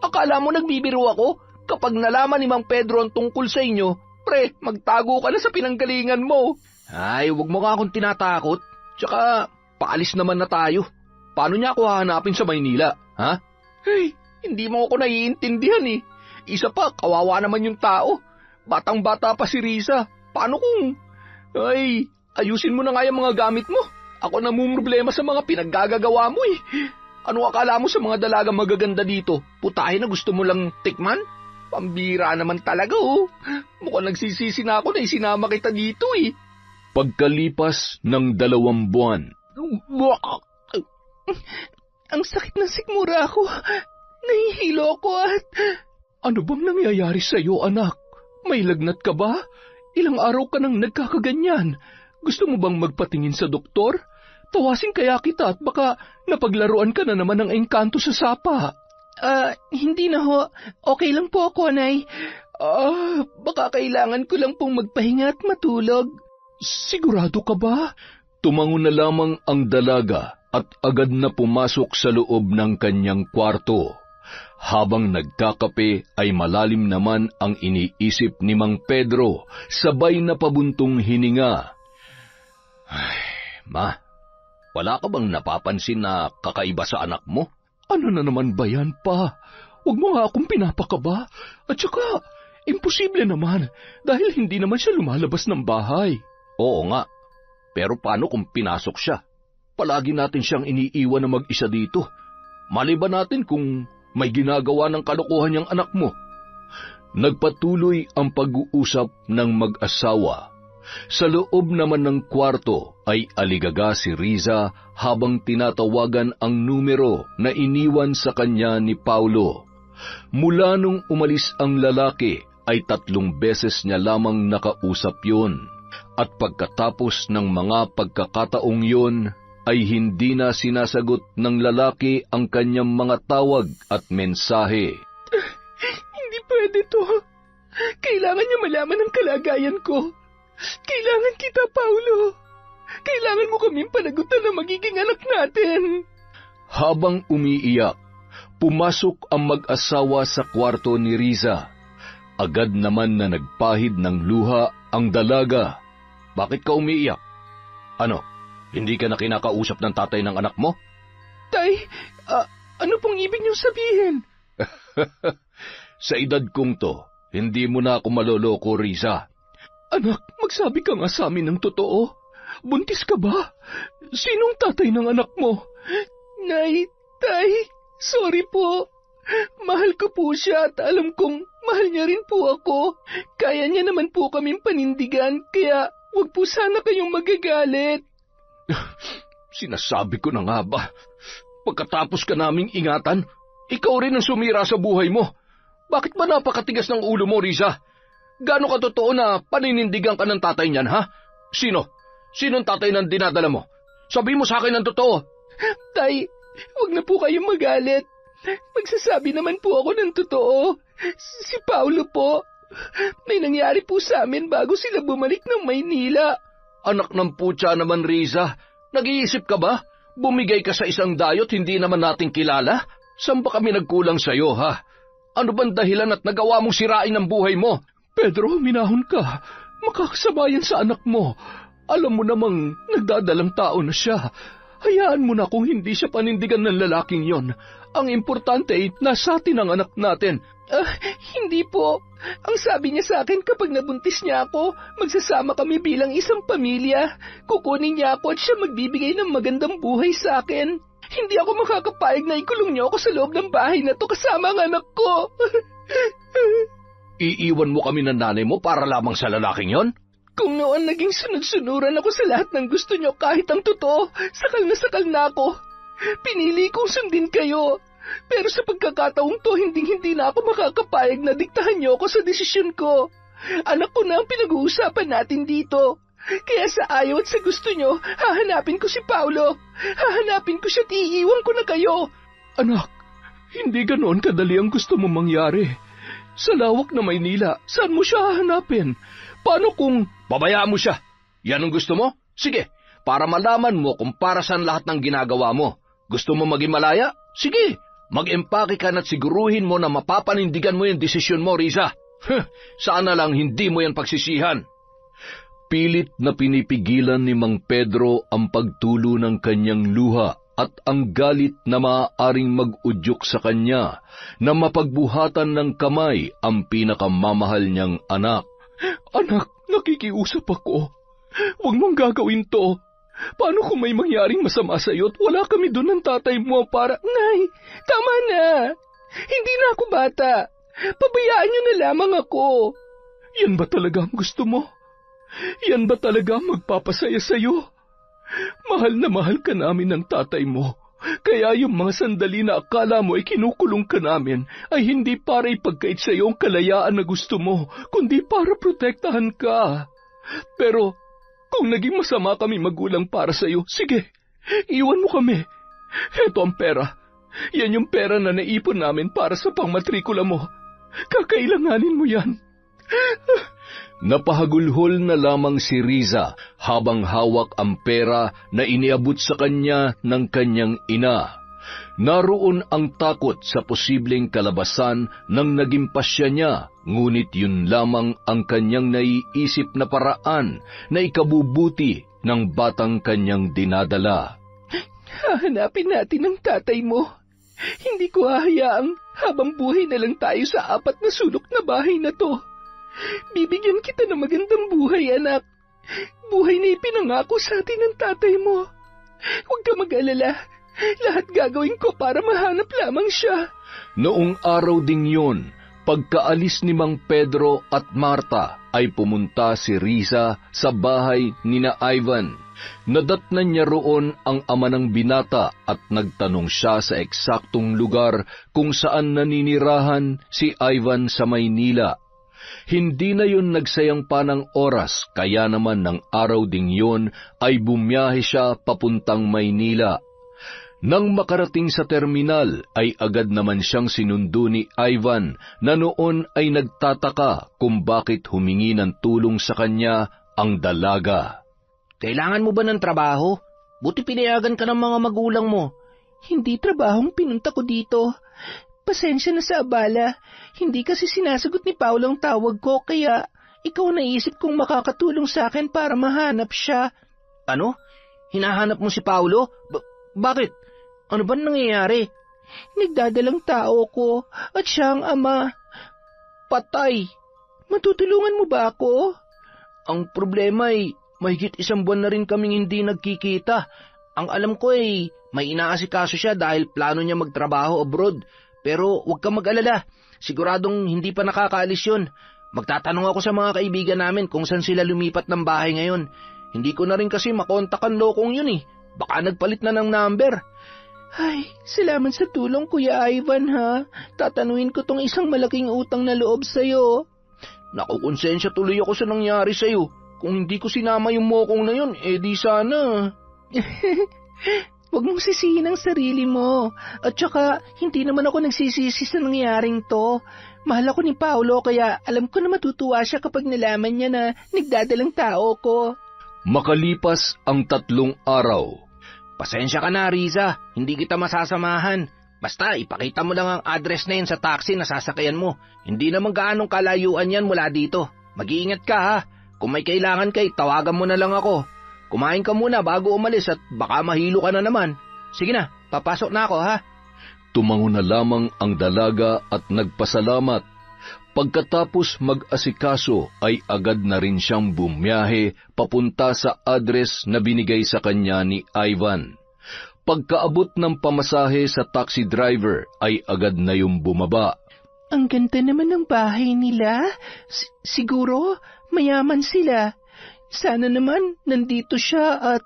Akala mo nagbibiro ako? Kapag nalaman ni Mang Pedro ang tungkol sa inyo, pre, magtago ka na sa pinanggalingan mo. Ay, wag mo nga akong tinatakot. Tsaka, paalis naman na tayo. Paano niya ako hahanapin sa Maynila, ha? Ay, hindi mo ako naiintindihan eh. Isa pa, kawawa naman yung tao. Batang-bata pa si Riza. Paano kung... Ay, ayusin mo na nga yung mga gamit mo. Ako namumroblema sa mga pinaggagawa mo eh. Ano akala mo sa mga dalagang magaganda dito? Putahe na gusto mo lang tikman? Pambira naman talaga oh. Mukhang nagsisisi na ako na isinama kita dito eh. Pagkalipas ng 2 buwan. Ang sakit ng sikmura ako. nahihilo ko at... Ano bang nangyayari sa iyo, anak? May lagnat ka ba? Ilang araw ka nang nagkakaganyan. Gusto mo bang magpatingin sa doktor? Tawasin kaya kita at baka napaglaruan ka na naman ng engkanto sa sapa. Hindi na ho. Okay lang po ako, Nay. Baka kailangan ko lang pong magpahinga at matulog. Sigurado ka ba? Tumango na lamang ang dalaga at agad na pumasok sa loob ng kanyang kwarto. Habang nagkakape ay malalim naman ang iniisip ni Mang Pedro, sabay na pabuntong hininga. Ay, Ma, wala ka bang napapansin na kakaiba sa anak mo? Ano na naman ba yan, Pa? Huwag mo nga akong pinapakaba. At saka, imposible naman dahil hindi naman siya lumalabas ng bahay. Oo nga, pero paano kung pinasok siya? Palagi natin siyang iniiwan na mag-isa dito. Maliban natin kung may ginagawa ng kalokohan niyang anak mo. Nagpatuloy ang pag-uusap ng mag-asawa. Sa loob naman ng kwarto ay aligaga si Riza habang tinatawagan ang numero na iniwan sa kanya ni Paulo. Mula nung umalis ang lalaki ay 3 beses niya lamang nakausap yun. At pagkatapos ng mga pagkakataong yun, ay hindi na sinasagot ng lalaki ang kanyang mga tawag at mensahe. Hindi pwede to. Kailangan niya malaman ang kalagayan ko. Kailangan kita, Paulo. Kailangan mo kaming panagutan na magiging anak natin. Habang umiiyak, pumasok ang mag-asawa sa kwarto ni Riza. Agad naman na nagpahid ng luha ang dalaga. Bakit ka umiiyak? Ano? Hindi ka na kinakausap ng tatay ng anak mo? Tay, ano pong ibig niyong sabihin? Sa edad kong to, hindi mo na ako maloloko, Riza. Anak, magsabi ka nga sa amin ng totoo. Buntis ka ba? Sinong tatay ng anak mo? Nay, Tay, sorry po. Mahal ko po siya at alam kong mahal niya rin po ako. Kaya niya naman po kaming panindigan, kaya huwag po sana kayong magagalit. Sinasabi ko na nga ba, pagkatapos ka naming ingatan, ikaw rin ang sumira sa buhay mo. Bakit ba napakatigas ng ulo mo, Riza? Gaano ka totoo na paninindigan ka ng tatay niyan, ha? Sino? Sinong tatay ng dinadala mo? Sabi mo sa akin ang totoo. Tay, huwag na po kayong magalit. Magsasabi naman po ako ng totoo. Si Paulo po. May nangyari po sa amin bago sila bumalik ng Maynila. Anak ng putya naman, Riza. Nag-iisip ka ba? Bumigay ka sa isang dayot hindi naman natin kilala? Saan ba kami nagkulang sa'yo, ha? Ano bang dahilan at nagawa mong sirain ang buhay mo? Pedro, minahon ka. Makakasabayan sa anak mo. Alam mo namang nagdadalang tao na siya. Hayaan mo na kung hindi siya panindigan ng lalaking yon. Ang importante ay nasa atin ang anak natin. Hindi po. Ang sabi niya sa akin kapag nabuntis niya ako, magsasama kami bilang isang pamilya. Kukunin niya ako at siya magbibigay ng magandang buhay sa akin. Hindi ako makakapayag na ikulong niyo ako sa loob ng bahay na to kasama ang anak ko. Iiwan mo kami ng nanay mo para lamang sa lalaking yon? Kung noon naging sunod-sunuran ako sa lahat ng gusto niyo kahit ang totoo, sakal na ako. Pinili kong sundin kayo. Pero sa pagkakataong to, hindi na ako makakapayag na diktahan niyo ako sa desisyon ko. Anak ko na ang pinag-uusapan natin dito. Kaya sa ayaw at sa gusto niyo, hahanapin ko si Paulo. Hahanapin ko siya at iiwan ko na kayo. Anak, hindi ganoon kadali ang gusto mong mangyari. Sa lawak na Maynila, saan mo siya hahanapin? Paano kung... Pabayaan mo siya. Yan ang gusto mo? Sige, para malaman mo kung para saan lahat ng ginagawa mo. Gusto mo maging malaya? Sige, mag-empake ka na't siguruhin mo na mapapanindigan mo yung desisyon mo, Riza. Sana lang hindi mo yan pagsisihan. Pilit na pinipigilan ni Mang Pedro ang pagtulo ng kanyang luha at ang galit na maaaring mag-udyok sa kanya na mapagbuhatan ng kamay ang pinakamamahal niyang anak. Anak, nakikiusap ako. Huwag mong gagawin to. Paano kung may mangyaring masama sa'yo at wala kami doon ng tatay mo para... Nay, tama na. Hindi na ako bata. Pabayaan niyo na lamang ako. Yan ba talaga ang gusto mo? Yan ba talaga ang magpapasaya sa'yo? Mahal na mahal ka namin ng tatay mo. Kaya yung mga sandali na akala mo ay kinukulong ka namin ay hindi para ipagkait sa iyo ang kalayaan na gusto mo, kundi para protektahan ka. Pero kung naging masama kami magulang para sa iyo, sige, iwan mo kami. Heto ang pera. Yan yung pera na naipon namin para sa pangmatrikula mo. Kakailanganin mo yan. Napahagulhol na lamang si Riza habang hawak ang pera na iniabot sa kanya ng kanyang ina. Naroon ang takot sa posibleng kalabasan ng naging pasya niya, ngunit yun lamang ang kanyang naiisip na paraan na ikabubuti ng batang kanyang dinadala. Hahanapin natin ang tatay mo. Hindi ko hahayaang habang buhay na lang tayo sa 4 na sulok na bahay na to. Bibigyan kita ng magandang buhay, anak. Buhay na ipinangako sa atin ng tatay mo. Huwag ka mag-alala. Lahat gagawin ko para mahanap lamang siya. Noong araw ding yun, pagkaalis ni Mang Pedro at Marta, ay pumunta si Riza sa bahay ni na Ivan. Nadatnan niya roon ang ama ng binata at nagtanong siya sa eksaktong lugar kung saan naninirahan si Ivan sa Maynila. Hindi na yun nagsayang pa ng oras, kaya naman ng araw ding yun ay bumiyahe siya papuntang Maynila. Nang makarating sa terminal ay agad naman siyang sinundo ni Ivan na noon ay nagtataka kung bakit humingi ng tulong sa kanya ang dalaga. Kailangan mo ba ng trabaho? Buti pinayagan ka ng mga magulang mo. Hindi trabahong pinunta ko dito. Pasensya na sa abala. Hindi kasi sinasagot ni Paulo ang tawag ko, kaya ikaw naisip kong makakatulong sa akin para mahanap siya. Ano? Hinahanap mo si Paulo? Bakit? Ano ba nangyayari? Nagdadalang tao ko at siya ang ama. Patay. Matutulungan mo ba ako? Ang problema ay mahigit 1 buwan na rin kaming hindi nagkikita. Ang alam ko ay may inaasikaso siya dahil plano niya magtrabaho abroad. Pero huwag kang mag-alala. Siguradong hindi pa nakakaalis yun. Magtatanong ako sa mga kaibigan namin kung saan sila lumipat ng bahay ngayon. Hindi ko na rin kasi makontak ang lokong yun eh. Baka nagpalit na ng number. Ay, salamat sa tulong, Kuya Ivan, ha? Tatanuin ko tong isang malaking utang na loob sa'yo. Nakukonsensya tuloy ako sa nangyari sa'yo. Kung hindi ko sinama yung mokong na yun, di sana. Huwag mong sisihin ang sarili mo. At saka, hindi naman ako nagsisisi sa nangyaring to. Mahal ako ni Paulo, kaya alam ko na matutuwa siya kapag nalaman niya na nagdadalang tao ko. Makalipas ang 3 araw. Pasensya ka na, Riza. Hindi kita masasamahan. Basta, ipakita mo lang ang address na yun sa taxi na sasakyan mo. Hindi naman gaanong kalayuan yan mula dito. Mag-iingat ka, ha? Kung may kailangan kay, tawagan mo na lang ako. Kumain ka muna bago umalis at baka mahilo ka na naman. Sige na, papasok na ako, ha? Tumango na lamang ang dalaga at nagpasalamat. Pagkatapos mag-asikaso ay agad na rin siyang bumiyahe papunta sa address na binigay sa kanya ni Ivan. Pagkaabot ng pamasahe sa taxi driver ay agad na yung bumaba. Ang ganda naman ng bahay nila. Siguro mayaman sila. Sana naman nandito siya at...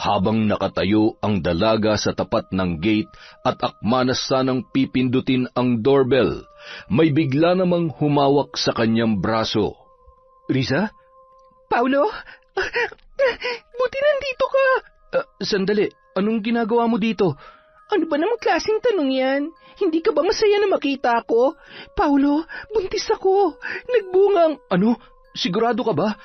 Habang nakatayo ang dalaga sa tapat ng gate at akmanas sanang pipindutin ang doorbell, may bigla namang humawak sa kanyang braso. Riza? Paulo? Buti nandito ka. Sandali, anong ginagawa mo dito? Ano ba namang klaseng tanong yan? Hindi ka ba masaya na makita ako? Paulo, buntis ako. Nagbungang... Ano? Sigurado ka ba?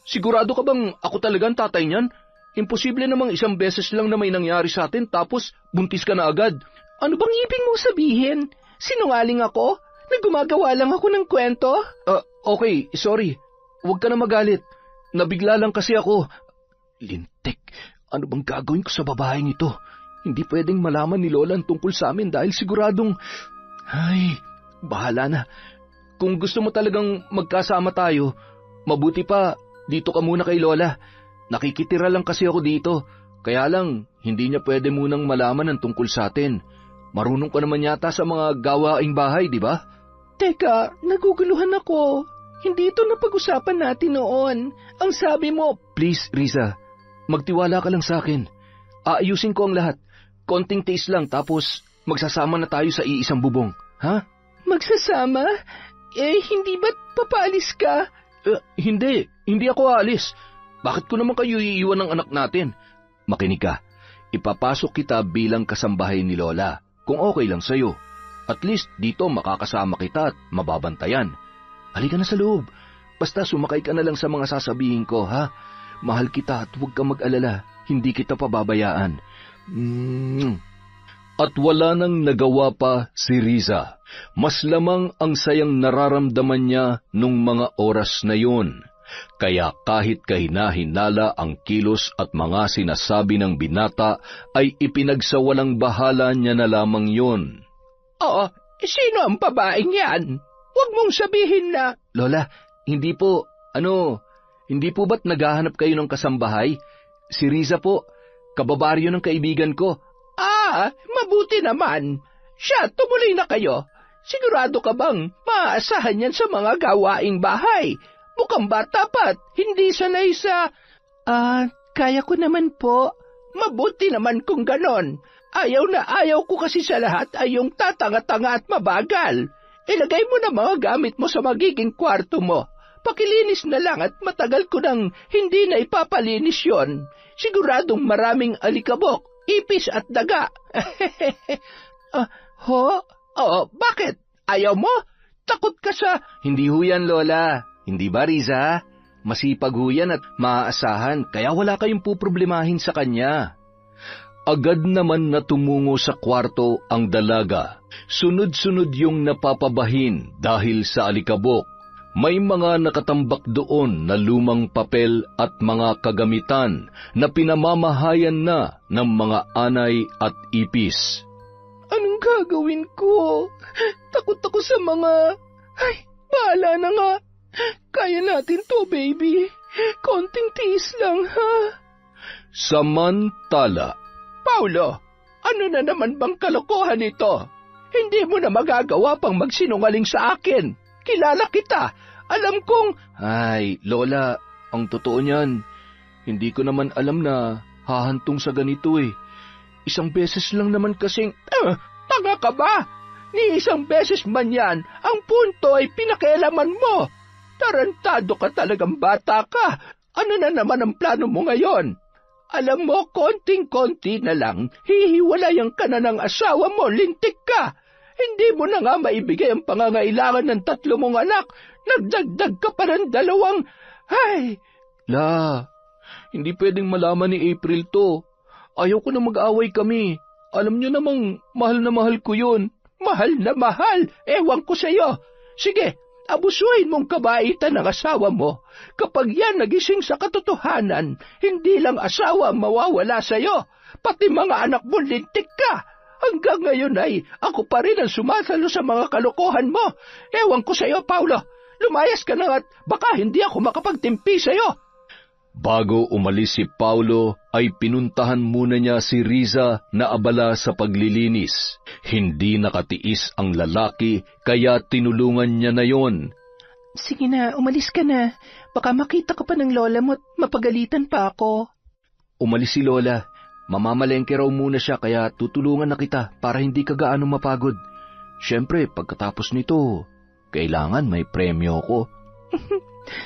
Sigurado ka bang ako talaga ang tatay niyan? Imposible namang 1 beses lang na may nangyari sa atin tapos buntis ka na agad. Ano bang ibig mo sabihin? Sinungaling ako? Nagumagawa lang ako ng kwento? Okay, sorry. Huwag ka na magalit. Nabigla lang kasi ako. Lintik, ano bang gagawin ko sa babaeng ito? Hindi pwedeng malaman ni Lola ang tungkol sa amin dahil siguradong... Ay, bahala na. Kung gusto mo talagang magkasama tayo, mabuti pa dito ka muna kay Lola. Nakikitira lang kasi ako dito. Kaya lang, hindi niya pwede munang malaman ang tungkol sa atin. Marunong ka naman yata sa mga gawaing bahay, di ba? Teka, naguguluhan ako. Hindi ito napag-usapan natin noon. Ang sabi mo... Please, Riza, magtiwala ka lang sa akin. Aayusin ko ang lahat. konting tiis lang tapos magsasama na tayo sa iisang bubong, ha? Magsasama? Hindi ba't papaalis ka? Hindi ako aalis. Bakit ko naman kayo iiwan ng anak natin? Makinig ka, ipapasok kita bilang kasambahay ni Lola, kung okay lang sa'yo. At least dito makakasama kita at mababantayan. Halika na sa loob. Basta sumakay ka na lang sa mga sasabihin ko, ha? Mahal kita at huwag kang mag-alala. Hindi kita pababayaan. At wala nang nagawa pa si Riza. Mas lamang ang sayang nararamdaman niya nung mga oras na yun. Kaya kahit kahina-hinala ang kilos at mga sinasabi ng binata, ay ipinagsawalang bahala niya na lamang yun. Oo, sino ang babaeng yan? Huwag mong sabihin na... Lola, hindi po ba't naghahanap kayo ng kasambahay? Si Riza po, kababaryo ng kaibigan ko. Mabuti naman. Siya, tumuloy na kayo. Sigurado ka bang maaasahan yan sa mga gawaing bahay? Mukhang bata pa't hindi sanay sa... Kaya ko naman po. Mabuti naman kung ganon. Ayaw na ayaw ko kasi sa lahat ay yung tatanga-tanga at mabagal. Ilagay mo na mga gamit mo sa magiging kwarto mo. Pakilinis na lang at matagal ko nang hindi na ipapalinis yon. Siguradong maraming alikabok, ipis at daga. Bakit? Ayaw mo? Takot ka sa... Hindi ho yan, Lola. Hindi ba, Riza? Masipag ho yan at maaasahan, kaya wala kayong puproblemahin sa kanya. Agad naman na tumungo sa kwarto ang dalaga. Sunod-sunod yung napapabahin dahil sa alikabok. May mga nakatambak doon na lumang papel at mga kagamitan na pinamamahayan na ng mga anay at ipis. Anong gagawin ko? Takot ako sa mga... bahala na nga. Kaya natin to, baby. Konting tiis lang, ha? Samantala, Paulo, ano na naman bang kalokohan ito? Hindi mo na magagawa pang magsinungaling sa akin. Kilala kita. Alam kong... Ay, Lola, ang totoo niyan, hindi ko naman alam na hahantong sa ganito eh. Isang beses lang naman kasing... Tanga ka ba? Ni isang beses man yan, ang punto ay pinakialaman mo. Tarantado ka talagang bata ka. Ano na naman ang plano mo ngayon? Alam mo, konting-konti na lang, hihiwalayan ka na ng asawa mo, lintik ka. Hindi mo na nga maibigay ang pangangailangan ng 3 mong anak. Nagdagdag ka pa ng 2. La, hindi pwedeng malaman ni April to. Ayaw ko na mag-away kami. Alam niyo namang mahal na mahal ko yun. Mahal na mahal? Ewan ko sa'yo. Sige, abusuhin mong kabaitan ng asawa mo. Kapag yan nagising sa katotohanan, hindi lang asawa ang mawawala sa'yo. Pati mga anak mo lintik ka. Hanggang ngayon ay ako pa rin ang sumasalo sa mga kalokohan mo. Ewan ko sa'yo, Paulo. Lumayas ka na at baka hindi ako makapagtimpi sa'yo. Bago umalis si Paulo, ay pinuntahan muna niya si Riza na abala sa paglilinis. Hindi nakatiis ang lalaki, kaya tinulungan niya na yon. Sige na, umalis ka na. Baka makita ka pa ng lola mo at mapagalitan pa ako. Umalis si Lola. Mamamalengke raw muna siya, kaya tutulungan na kita para hindi ka gaano mapagod. Siyempre, pagkatapos nito, kailangan may premyo ko.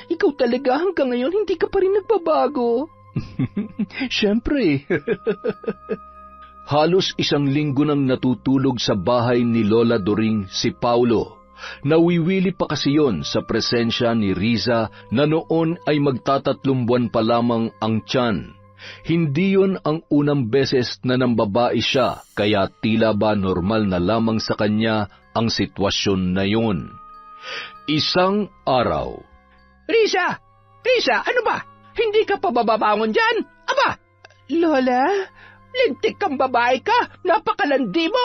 Ikaw talaga hanggang ngayon hindi ka pa rin nagbabago. Siyempre. Halos 1 linggo nang natutulog sa bahay ni Lola Doring si Paulo. Nawiwili pa kasi yon sa presensya ni Riza na noon ay magta3 buwan pa lamang ang tiyan. Hindi yon ang unang beses na nambabae siya, kaya tila ba normal na lamang sa kanya ang sitwasyon na yon. Isang araw. Riza, ano ba? Hindi ka pa bababangon dyan? Aba! Lola, lintik kang babae ka, napakalandi mo.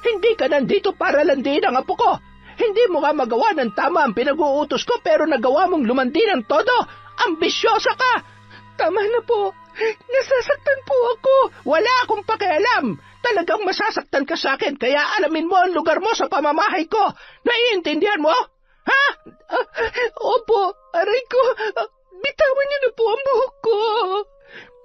Hindi ka nandito para landiin ang apo ko. Hindi mo nga magawa ng tama ang pinag-uutos ko pero nagawa mong lumandi ng todo. Ambisyosa ka. Tama na po. Nasasaktan po ako. Wala akong pakialam. Talagang masasaktan ka sa akin kaya alamin mo ang lugar mo sa pamamahay ko. Naiintindihan mo? Ha? Opo, aray ko. Bitawan niyo na po ang buhok ko.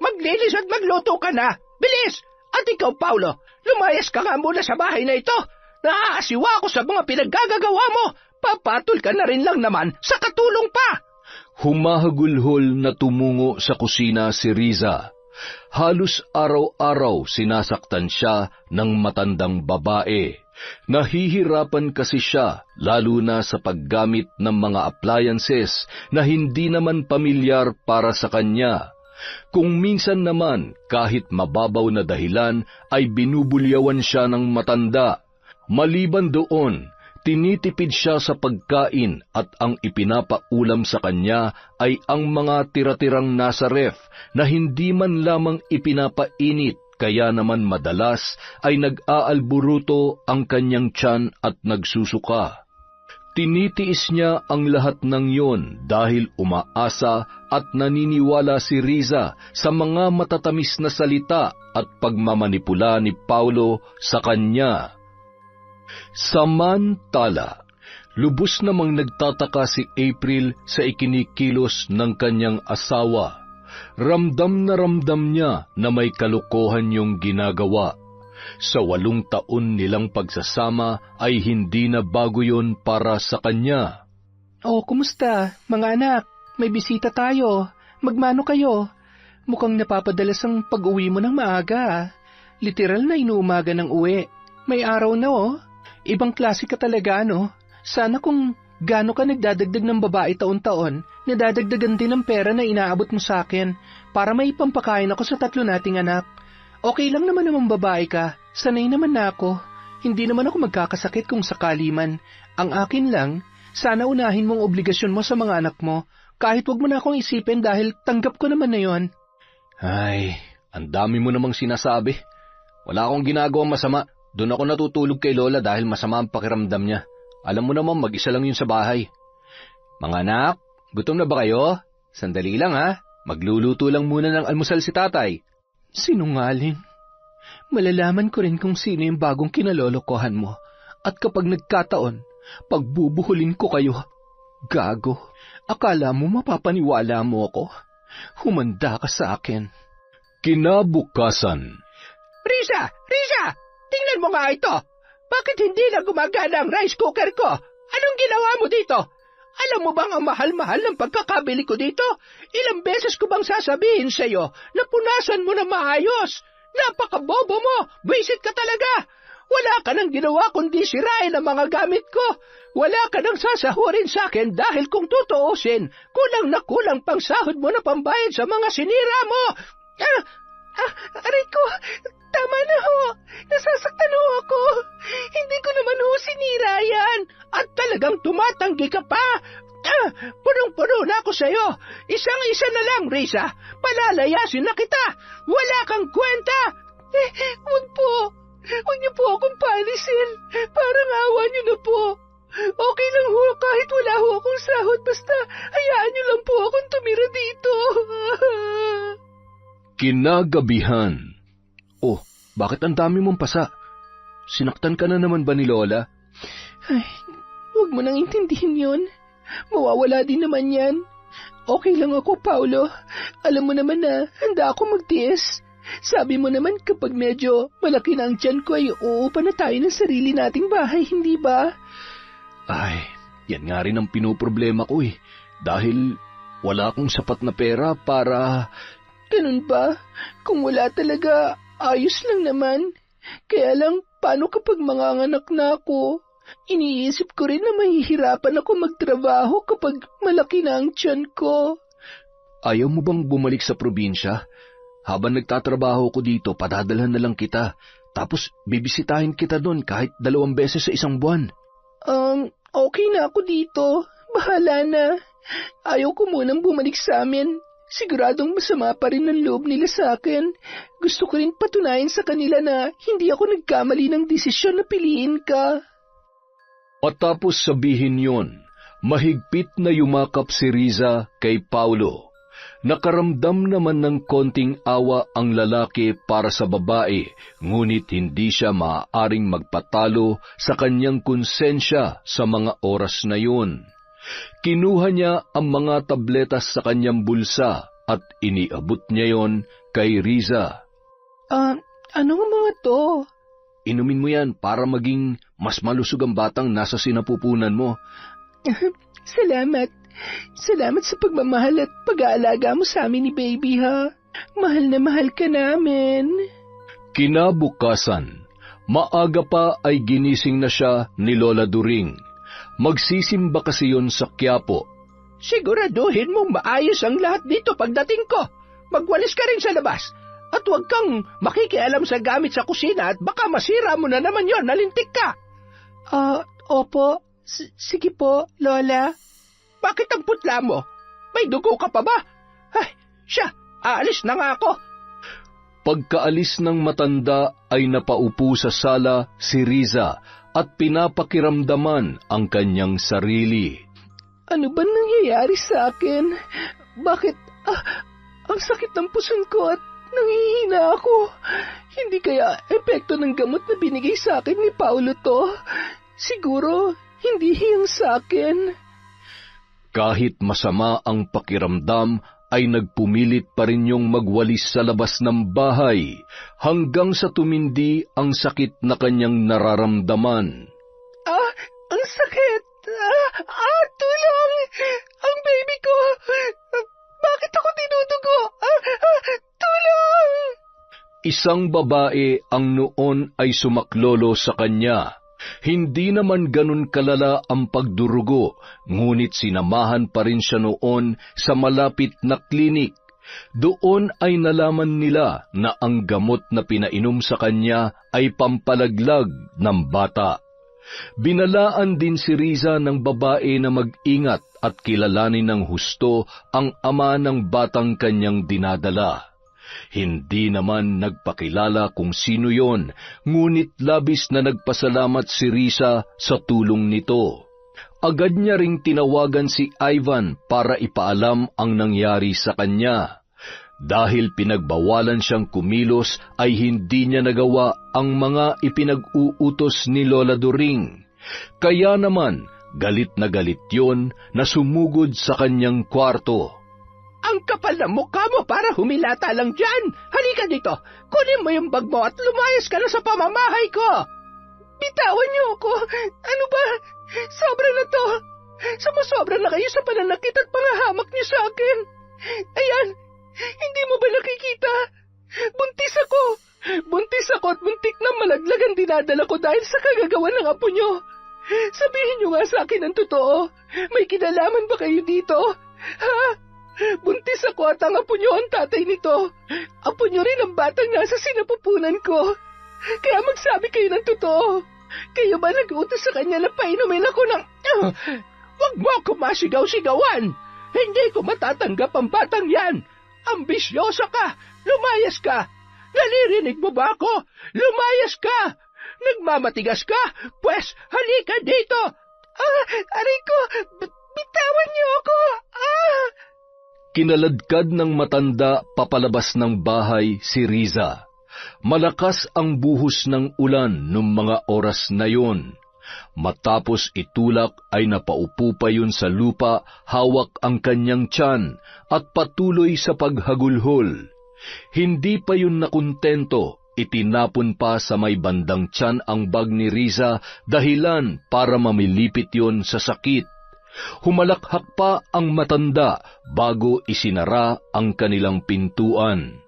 Maglinis at magluto ka na. Bilis! At ikaw, Paulo, lumayas ka nga muna sa bahay na ito. Naaasiwa ako sa mga pinaggagawa mo. Papatol ka na rin lang naman sa katulong pa. Humahagulhol na tumungo sa kusina si Riza. Halos araw-araw sinasaktan siya ng matandang babae. Nahihirapan kasi siya, lalo na sa paggamit ng mga appliances na hindi naman pamilyar para sa kanya. Kung minsan naman, kahit mababaw na dahilan, ay binubulyawan siya ng matanda. Maliban doon, tinitipid siya sa pagkain at ang ipinapaulam sa kanya ay ang mga tira-tirang nasa ref na hindi man lamang ipinapainit. Kaya naman madalas ay nag-aalburuto ang kanyang tiyan at nagsusuka. Tinitiis niya ang lahat ng yon dahil umaasa at naniniwala si Riza sa mga matatamis na salita at pagmamanipula ni Paulo sa kanya. Samantala, lubos namang nagtataka si April sa ikinikilos ng kanyang asawa. Ramdam niya na may kalokohan yung ginagawa. Sa 8 taon nilang pagsasama ay hindi na bago yon para sa kanya. Oh, kumusta? Mga anak, may bisita tayo. Magmano kayo? Mukhang napapadalas ang pag-uwi mo ng maaga. Literal na inuumaga ng uwi. May araw na oh. Ibang klase ka talaga, no? Sana kung gaano ka nagdadagdag ng babae taon-taon, nadadagdagan din ang pera na inaabot mo sa akin para may pampakain ako sa 3 nating anak. Okay lang naman namang babae ka, sanay naman na ako. Hindi naman ako magkakasakit kung sakali man. Ang akin lang, sana unahin mong obligasyon mo sa mga anak mo, kahit wag mo na akong isipin dahil tanggap ko naman na yon. Ay, ang dami mo namang sinasabi. Wala akong ginagawang masama. Doon ako natutulog kay Lola dahil masama ang pakiramdam niya. Alam mo naman, mag-isa lang yun sa bahay. Mga anak, gutom na ba kayo? Sandali lang ha. Magluluto lang muna ng almusal si tatay. Sinungaling. Malalaman ko rin kung sino yung bagong kinalolokohan mo. At kapag nagkataon, pagbubuhulin ko kayo. Gago, akala mo mapapaniwala mo ako? Humanda ka sa akin. Kinabukasan. Riza! Tingnan mo nga ito! Bakit hindi na gumagana ang rice cooker ko? Anong ginawa mo dito? Alam mo bang ang mahal-mahal ng pagkakabili ko dito? Ilang beses ko bang sasabihin sa iyo na punasan mo na maayos? Napakabobo mo! Wisit ka talaga! Wala ka nang ginawa kundi sirain ang mga gamit ko. Wala ka nang sasahurin sa akin dahil kung tutuusin, kulang na kulang pang sahod mo na pambayad sa mga sinira mo. Aray ko, tama na ho. Nasasaktan ho ako. Hindi ko naman ho sinira yan. At talagang tumatanggi ka pa. Punong-puno na ako sa'yo. Isang-isa na lang, Riza. Palalayasin na kita. Wala kang kwenta. Huwag po. Huwag niyo po akong palisin. Parang awa niyo na po. Okay lang ho kahit wala ho akong sahod. Basta hayaan niyo lang po akong tumira dito. Kinagabihan. Oh, bakit ang dami mong pasa? Sinaktan ka na naman ba ni Lola? Ay, huwag mo nang intindihin yun. Mawawala din naman yan. Okay lang ako, Paulo. Alam mo naman na handa ako magtiis. Sabi mo naman kapag medyo malaki na ang tiyan ko ay uupa na tayo ng sarili nating bahay, hindi ba? Ay, yan nga rin ang pinoproblema ko eh. Dahil wala akong sapat na pera para... Ganun ba? Kung wala talaga, ayos lang naman. Kaya lang, paano kapag manganganak na ako? Iniisip ko rin na mahihirapan ako magtrabaho kapag malaki na ang tiyan ko. Ayaw mo bang bumalik sa probinsya? Habang nagtatrabaho ko dito, padadalhan na lang kita. Tapos bibisitahin kita doon kahit 2 beses sa isang buwan. Okay na ako dito. Bahala na. Ayaw ko munang bumalik sa amin. Siguradong masama pa rin ang loob nila sa akin. Gusto ko rin patunayan sa kanila na hindi ako nagkamali ng desisyon na piliin ka. At tapos sabihin yon, mahigpit na yumakap si Riza kay Paulo. Nakaramdam naman ng konting awa ang lalaki para sa babae, ngunit hindi siya maaaring magpatalo sa kanyang konsensya sa mga oras na yun. Kinuha niya ang mga tabletas sa kanyang bulsa at iniabot niya yon kay Riza. Anong mga to? Inumin mo yan para maging mas malusog ang batang nasa sinapupunan mo. Salamat. Salamat sa pagmamahal at pag-aalaga mo sa amin ni baby, ha? Mahal na mahal ka namin. Kinabukasan, maaga pa ay ginising na siya ni Lola During. Magsisimba kasi yun sa Quiapo. Siguraduhin mong maayos ang lahat dito pagdating ko. Magwalis ka rin sa labas. At huwag kang makikialam sa gamit sa kusina at baka masira mo na naman yon, nalintik ka. Opo. Sige po, Lola. Bakit ang putla mo? May dugo ka pa ba? Ay, siya, aalis na nga ako. Pagkaalis ng matanda ay napaupo sa sala si Riza at pinapakiramdaman ang kanyang sarili. Ano ba nangyayari sa akin? Bakit ang sakit ng puson ko at nangihina ako? Hindi kaya epekto ng gamot na binigay sa akin ni Paulo to? Siguro hindi hiyang sa akin. Kahit masama ang pakiramdam, ay nagpumilit pa rin yung magwalis sa labas ng bahay hanggang sa tumindi ang sakit na kanyang nararamdaman. Ang sakit! Tulong! Ang baby ko! Bakit ako tinudugo? Tulong! Isang babae ang noon ay sumaklolo sa kanya. Hindi naman ganun kalala ang pagdurugo, ngunit sinamahan pa rin siya noon sa malapit na klinik. Doon ay nalaman nila na ang gamot na pinainom sa kanya ay pampalaglag ng bata. Binalaan din si Riza ng babae na mag-ingat at kilalanin ng husto ang ama ng batang kanyang dinadala. Hindi naman nagpakilala kung sino yon, ngunit labis na nagpasalamat si Riza sa tulong nito. Agad niya ring tinawagan si Ivan para ipaalam ang nangyari sa kanya. Dahil pinagbawalan siyang kumilos ay hindi niya nagawa ang mga ipinag-uutos ni Lola During. Kaya naman, galit na galit yon na sumugod sa kanyang kwarto. Ang kapal ng mukha mo para humilata lang dyan. Halika dito, kunin mo yung bag mo at lumayas ka na sa pamamahay ko. Bitawan niyo ako. Ano ba? Sobra na to. Sumusobra na kayo sa pananakit at pangahamak niyo sa akin. Ayan, hindi mo ba nakikita? Buntis ako. Buntis ako at muntik na malaglag ang dinadala ko dahil sa kagagawa ng apo niyo. Sabihin niyo nga sa akin ang totoo. May kinalaman ba kayo dito? Ha? Buntis ako at ang apo niyo ang tatay nito. Apo niyo rin ang batang nasa sinapupunan ko. Kaya magsabi kayo ng totoo. Kayo ba nag-utos sa kanya na painumin ako ng... Huwag mo ako masigaw-sigawan. Hindi ko matatanggap ang batang yan. Ambisyosa ka. Lumayas ka. Naririnig mo ba ako? Lumayas ka. Nagmamatigas ka. Pwes, halika dito. Aray ko, bitawan niyo ako. Kinaladkad ng matanda papalabas ng bahay si Riza. Malakas ang buhos ng ulan nung mga oras na yon. Matapos itulak ay napaupo pa yun sa lupa, hawak ang kanyang tiyan at patuloy sa paghagulhol. Hindi pa yun nakontento, itinapon pa sa may bandang tiyan ang bag ni Riza dahilan para mamilipit yun sa sakit. Humalakhak pa ang matanda bago isinara ang kanilang pintuan.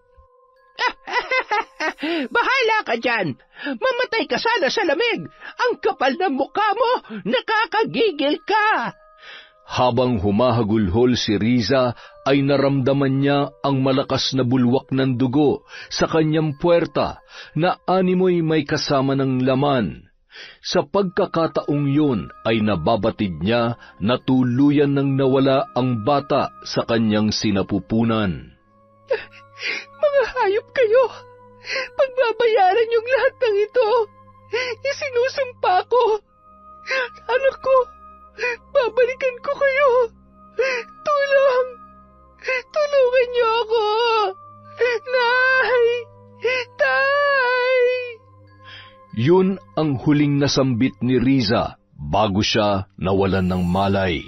Bahala ka dyan! Mamatay ka sana sa lamig! Ang kapal ng mukha mo! Nakakagigil ka! Habang humahagulhol si Riza, ay naramdaman niya ang malakas na bulwak ng dugo sa kanyang puwerta na animoy may kasama ng laman. Sa pagkakataong yun ay nababatid niya na tuluyan nang nawala ang bata sa kanyang sinapupunan. Mga hayop kayo! Pagbabayaran yung lahat ng ito! Isinusumpa ko! Anak ko! Babalikan ko kayo! Tulong! Tulungan niyo ako! Nay! Tay! Yun ang huling nasambit ni Riza bago siya nawalan ng malay.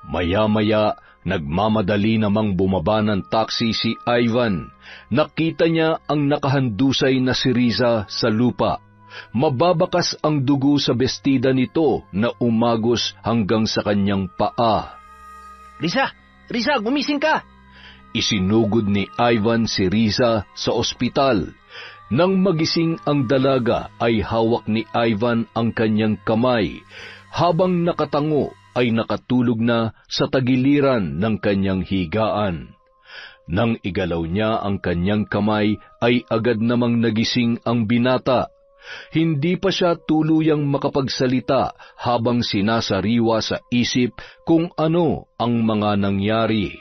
Maya-maya, Nagmamadali namang bumaba ng taxi si Ivan. Nakita niya ang nakahandusay na si Riza sa lupa. Mababakas ang dugo sa bestida nito na umagos hanggang sa kanyang paa. Riza! Riza, gumising ka! Isinugod ni Ivan si Riza sa ospital. Nang magising ang dalaga ay hawak ni Ivan ang kanyang kamay, habang nakatango ay nakatulog na sa tagiliran ng kanyang higaan. Nang igalaw niya ang kanyang kamay ay agad namang nagising ang binata. Hindi pa siya tuluyang makapagsalita habang sinasariwa sa isip kung ano ang mga nangyari.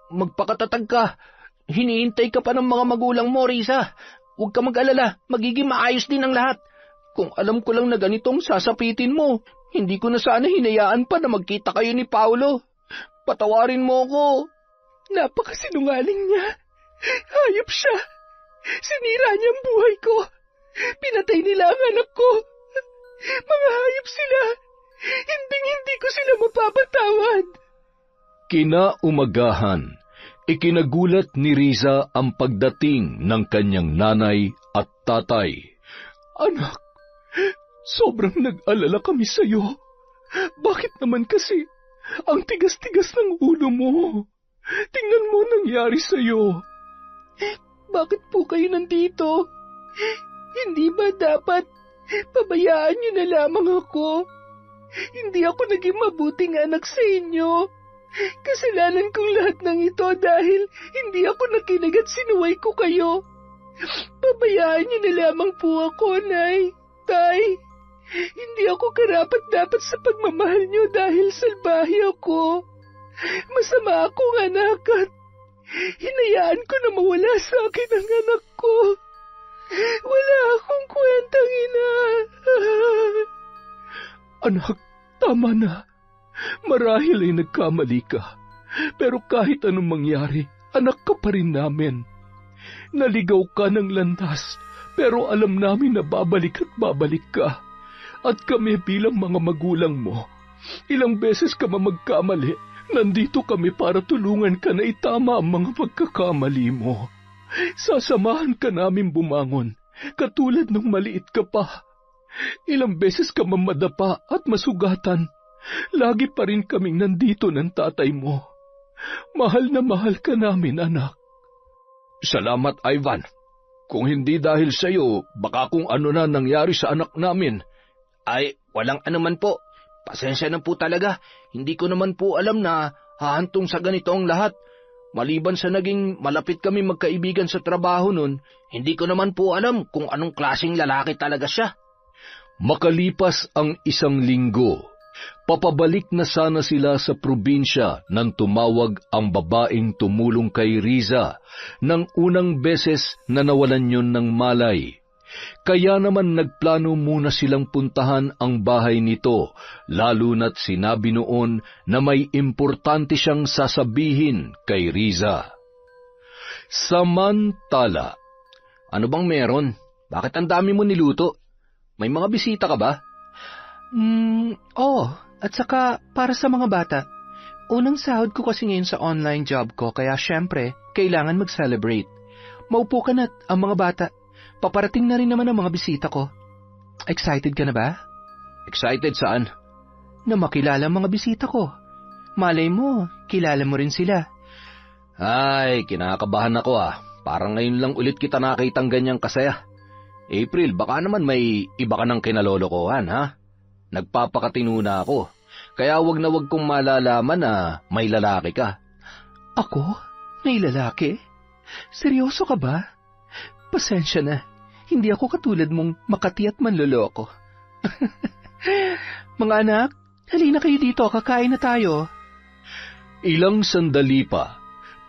Magpakatatag ka. Hinihintay ka pa ng mga magulang mo, Riza. Huwag ka mag-alala, magiging maayos din ang lahat. Kung alam ko lang na ganitong sasapitin mo, hindi ko na sana hinayaan pa na magkita kayo ni Paulo. Patawarin mo ko. Napakasinungaling niya. Hayop siya. Sinira niya ang buhay ko. Pinatay nila ang anak ko. Mga hayop sila. Hindi ko sila mapapatawad. Kinaumagahan, ikinagulat ni Riza ang pagdating ng kanyang nanay at tatay. Anak, sobrang nag-alala kami sa iyo. Bakit naman kasi ang tigas-tigas ng ulo mo? Tingnan mo nangyari sa iyo. Bakit po kayo nandito? Hindi ba dapat pabayaan niyo na lamang ako? Hindi ako naging mabuting anak sa inyo. Kasalanan kong lahat ng ito dahil hindi ako nakinig at sinuway ko kayo. Pabayaan niyo na lamang po ako, Nay, Tay. Hindi ako karapat-dapat sa pagmamahal niyo dahil salbahe ako. Masama akong anak at hinayaan ko na mawala sa akin ang anak ko. Wala akong kwentang ina. Anak, tama na. Marahil ay nagkamali ka. Pero kahit anong mangyari, anak ka pa rin namin. Naligaw ka ng landas, pero alam namin na babalik at babalik ka. At kami bilang mga magulang mo, ilang beses ka magkamali, nandito kami para tulungan ka na itama ang mga pagkakamali mo. Sasamahan ka namin bumangon, katulad nung maliit ka pa. Ilang beses ka mamadapa at masugatan, lagi pa rin kaming nandito ng tatay mo. Mahal na mahal ka namin, anak. Salamat, Ivan. Kung hindi dahil sa iyo, baka kung ano na nangyari sa anak namin. Ay, walang anuman po. Pasensya na po talaga. Hindi ko naman po alam na hahantong sa ganito ang lahat. Maliban sa naging malapit kami magkaibigan sa trabaho nun, hindi ko naman po alam kung anong klaseng lalaki talaga siya. Makalipas ang 1 linggo, papabalik na sana sila sa probinsya nang tumawag ang babaeng tumulong kay Riza nang unang beses na nawalan yun ng malay. Kaya naman nagplano muna silang puntahan ang bahay nito, lalo na't sinabi noon na may importante siyang sasabihin kay Riza. Samantala, ano bang meron? Bakit ang dami mo niluto? May mga bisita ka ba? Oo. At saka para sa mga bata. Unang sahod ko kasi ngayon sa online job ko, kaya syempre, kailangan mag-celebrate. Maupo ka na't ang mga bata. Paparating na rin naman ang mga bisita ko. Excited ka na ba? Excited saan? Na makilala ang mga bisita ko. Malay mo, kilala mo rin sila. Ay, kinakabahan ako ah. Parang ngayon lang ulit kita nakitang ganyang kasaya. April, baka naman may iba ka ng kinalolokohan, ha? Nagpapakatino na ako. Kaya wag na wag kong malalaman na may lalaki ka. Ako? May lalaki? Seryoso ka ba? Pasensya na. Hindi ako katulad mong makati at manloloko. Mga anak, halina kayo dito, kakain na tayo. Ilang sandali pa,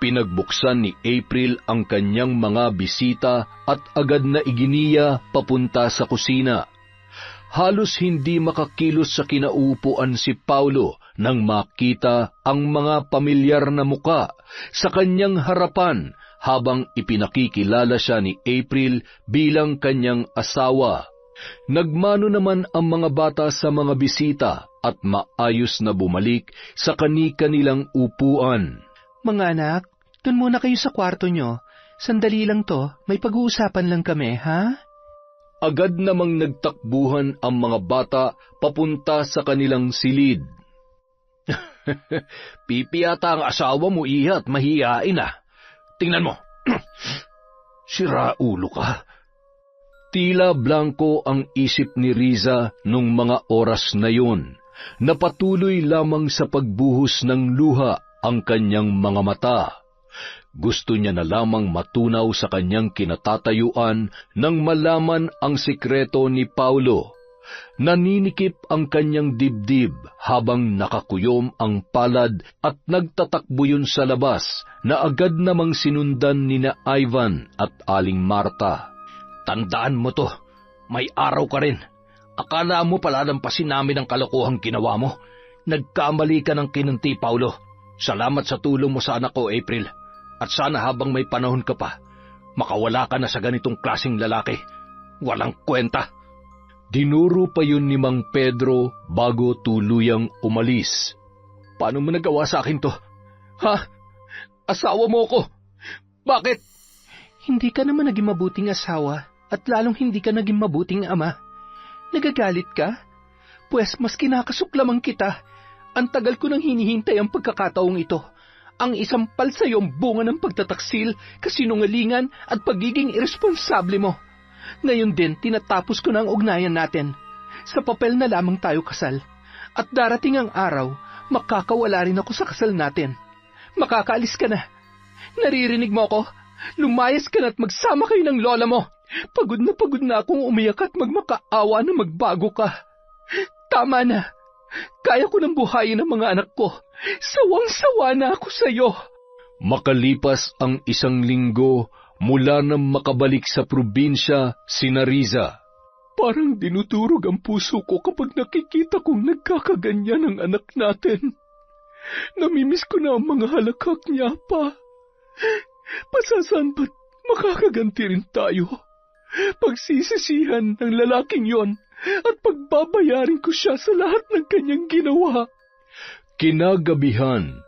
pinagbuksan ni April ang kanyang mga bisita at agad na iginiya papunta sa kusina. Halos hindi makakilos sa kinaupuan si Paulo nang makita ang mga pamilyar na muka sa kanyang harapan habang ipinakikilala siya ni April bilang kanyang asawa. Nagmano naman ang mga bata sa mga bisita at maayos na bumalik sa kani-kanilang upuan. Mga anak, dun muna kayo sa kwarto nyo. Sandali lang to, may pag-uusapan lang kami, ha? Agad namang nagtakbuhan ang mga bata papunta sa kanilang silid. Pipi ata ang asawa mo, Iha, at mahihain ah. Tingnan mo. Sira ulo ka. Tila blanko ang isip ni Riza nung mga oras na yun. Napatuloy lamang sa pagbuhos ng luha ang kanyang mga mata. Gusto niya na lamang matunaw sa kanyang kinatatayuan nang malaman ang sikreto ni Paulo. Naninikip ang kanyang dibdib habang nakakuyom ang palad at nagtatakbo yun sa labas na agad namang sinundan ni na Ivan at Aling Marta. Tandaan mo to, may araw ka rin. Akala mo palalampasin namin ang kalokohang ginawa mo. Nagkamali ka ng kinunti, Paulo. Salamat sa tulong mo sa anak ko, April. At sana habang may panahon ka pa, makawala ka na sa ganitong klaseng lalaki. Walang kwenta. Dinuro pa yun ni Mang Pedro bago tuluyang umalis. Paano mo nagawa sa akin to? Ha? Asawa mo ko? Bakit? Hindi ka naman naging mabuting asawa at lalong hindi ka naging mabuting ama. Nagagalit ka? Pues mas kinakasuklamang kita. Ang tagal ko nang hinihintay ang pagkakataong ito. Ang isampal sa iyong bunga ng pagtataksil, kasinungalingan at pagiging irresponsable mo. Ngayon din, tinatapos ko na ang ugnayan natin. Sa papel na lamang tayo kasal. At darating ang araw, makakawala rin ako sa kasal natin. Makakaalis ka na. Naririnig mo ako? Lumayas ka na at magsama kayo ng lola mo. Pagod na akong umiyak at magmakaawa na magbago ka. Tama na. Kaya ko nang buhayin ang mga anak ko. Sawang-sawa na ako sa iyo. Makalipas ang 1 linggo mula nang makabalik sa probinsya sina Riza. Parang dinudurog ang puso ko kapag nakikita kong nagkakaganyan ang anak natin. Namimiss ko na ang mga halakhak niya pa. Pasasan ba't makakaganti rin tayo? Pagsisisihan ng lalaking yon at pagbabayarin ko siya sa lahat ng kanyang ginawa. Kinagabihan,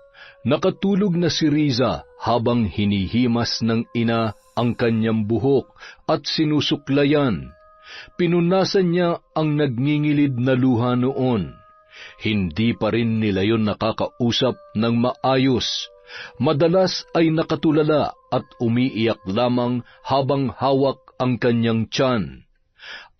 nakatulog na si Riza habang hinihimas ng ina ang kanyang buhok at sinusuklayan. Pinunasan niya ang nagngingilid na luha noon. Hindi pa rin nila yon nakakausap ng maayos. Madalas ay nakatulala at umiiyak lamang habang hawak ang kanyang tiyan.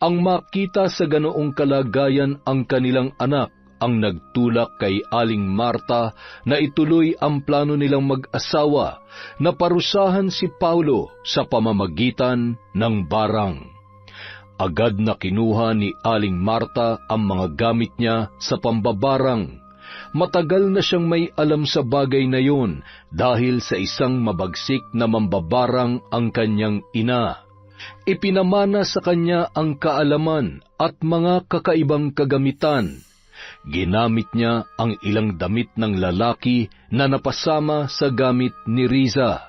Ang makita sa ganoong kalagayan ang kanilang anak ang nagtulak kay Aling Marta na ituloy ang plano nilang mag-asawa na parusahan si Paulo sa pamamagitan ng barang. Agad na kinuha ni Aling Marta ang mga gamit niya sa pambabarang. Matagal na siyang may alam sa bagay na yun dahil sa isang mabagsik na mambabarang ang kanyang ina. Ipinamana sa kanya ang kaalaman at mga kakaibang kagamitan. Ginamit niya ang ilang damit ng lalaki na napasama sa gamit ni Riza.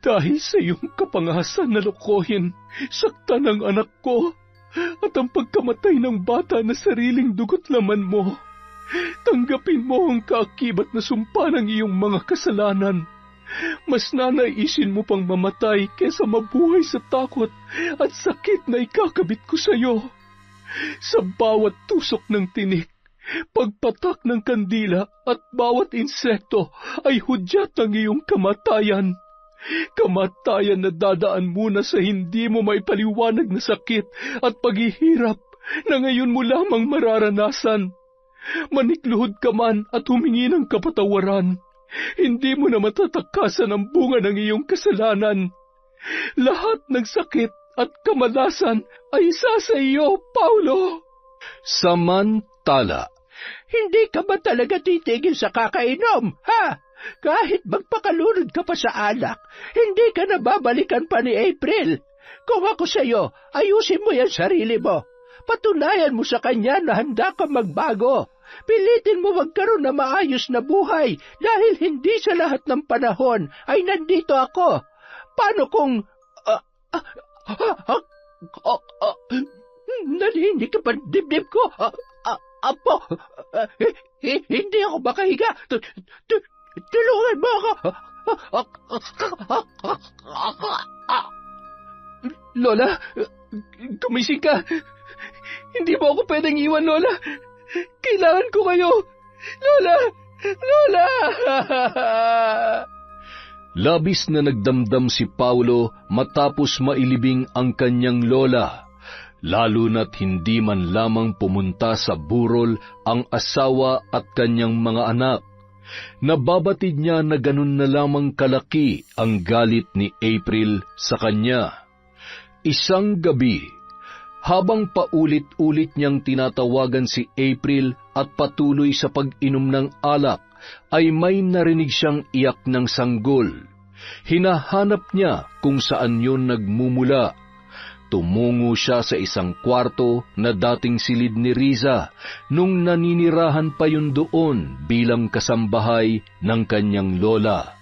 Dahil sa iyong kapangahasan na lokohin, saktan ang anak ko at ang pagkamatay ng bata na sariling dugot laman mo. Tanggapin mo ang kaakibat na sumpa ng iyong mga kasalanan. Mas nanaisin mo pang mamatay kesa mabuhay sa takot at sakit na ikakabit ko sa iyo. Sa bawat tusok ng tinik, pagpatak ng kandila at bawat insekto ay hudyat ng iyong kamatayan. Kamatayan na dadaan muna sa hindi mo maipaliwanag na sakit at paghihirap na ngayon mo lamang mararanasan. Manikluhod ka man at humingi ng kapatawaran. Hindi mo na matatakasan ang bunga ng iyong kasalanan. Lahat ng sakit at kamalasan ay isa sa iyo, Paulo. Samantala, hindi ka ba talaga titigil sa kakainom, ha? Kahit magpakalunod ka pa sa alak, hindi ka na babalikan pa ni April. Kung ako sa iyo, ayusin mo yan sarili mo. Patunayan mo sa kanya na handa ka magbago. Pilitin mo magkaroon na maayos na buhay dahil hindi sa lahat ng panahon ay nandito ako. Paano kung... Nalinig ka pa dibdib ko? Apo, hindi ako makahiga. Tulungan mo ako. Lola, gumising ka. Hindi mo ako pwedeng iwan, Lola. Kailangan ko kayo. Lola! Lola! Labis na nagdamdam si Paulo matapos mailibing ang kanyang lola, lalo na't hindi man lamang pumunta sa burol ang asawa at kanyang mga anak. Nababatid niya na ganun na lamang kalaki ang galit ni April sa kanya. Isang gabi, habang paulit-ulit niyang tinatawagan si April at patuloy sa pag-inom ng alak, ay may narinig siyang iyak ng sanggol. Hinahanap niya kung saan yun nagmumula. Tumungo siya sa isang kwarto na dating silid ni Riza nung naninirahan pa yun doon bilang kasambahay ng kanyang lola.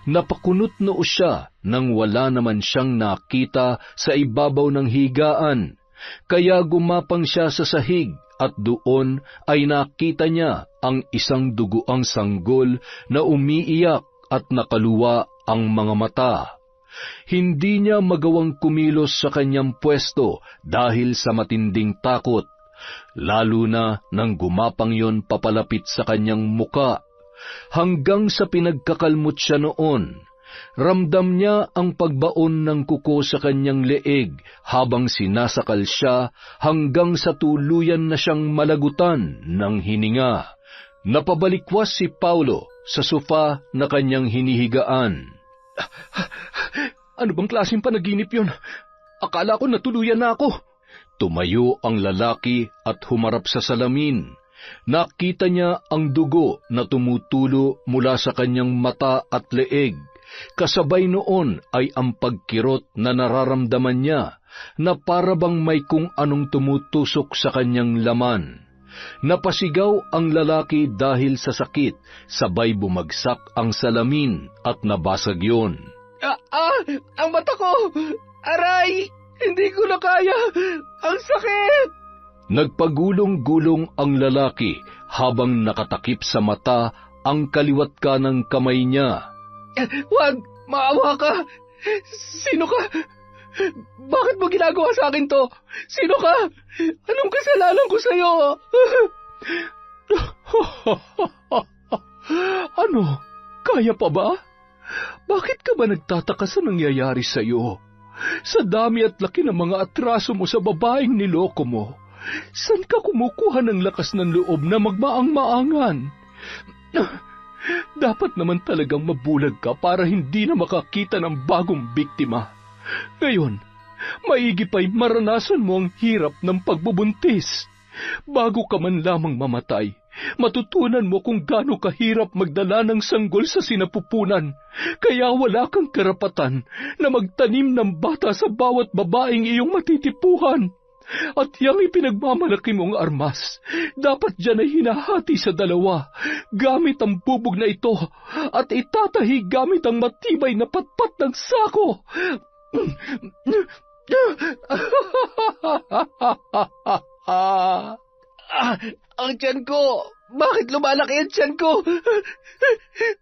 Napakunot noo siya nang wala naman siyang nakita sa ibabaw ng higaan, kaya gumapang siya sa sahig at doon ay nakita niya ang isang duguang sanggol na umiiyak at nakaluwa ang mga mata. Hindi niya magawang kumilos sa kanyang pwesto dahil sa matinding takot, lalo na nang gumapang yon papalapit sa kanyang muka. Hanggang sa pinagkakalmot siya noon, ramdam niya ang pagbaon ng kuko sa kanyang leeg habang sinasakal siya hanggang sa tuluyan na siyang malagutan ng hininga. Napabalikwas si Paulo sa sofa na kanyang hinihigaan. Ano bang klaseng panaginip yun? Akala ko natuluyan na ako. Tumayo ang lalaki at humarap sa salamin. Nakita niya ang dugo na tumutulo mula sa kanyang mata at leeg. Kasabay noon ay ang pagkirot na nararamdaman niya na para bang may kung anong tumutusok sa kanyang laman. Napasigaw ang lalaki dahil sa sakit, sabay bumagsak ang salamin at nabasag yun. Ang mata ko! Aray! Hindi ko na kaya! Ang sakit! Nagpagulong-gulong ang lalaki habang nakatakip sa mata ang kaliwat kanang kamay niya. Huwag! Maawa ka! Sino ka? Bakit mo ginagawa sa akin to? Sino ka? Anong kasalanan ko sa'yo? Ano? Kaya pa ba? Bakit ka ba nagtataka sa nangyayari sa'yo? Sa dami at laki ng mga atraso mo sa babaeng niloko mo, saan ka kumukuha ng lakas ng loob na magmaang-maangan? Dapat naman talagang mabulag ka para hindi na makakita ng bagong biktima. Ngayon, maigi pa'y maranasan mo ang hirap ng pagbubuntis. Bago ka man lamang mamatay, matutunan mo kung gaano kahirap magdala ng sanggol sa sinapupunan. Kaya wala kang karapatan na magtanim ng bata sa bawat babaeng iyong matitipuhan. At yang ipinagmamalaki mong armas, dapat dyan ay hinahati sa dalawa, gamit ang bubog na ito, at itatahi gamit ang matibay na patpat ng sako. Ang tiyan ko! Bakit lumalaki ang tiyan ko?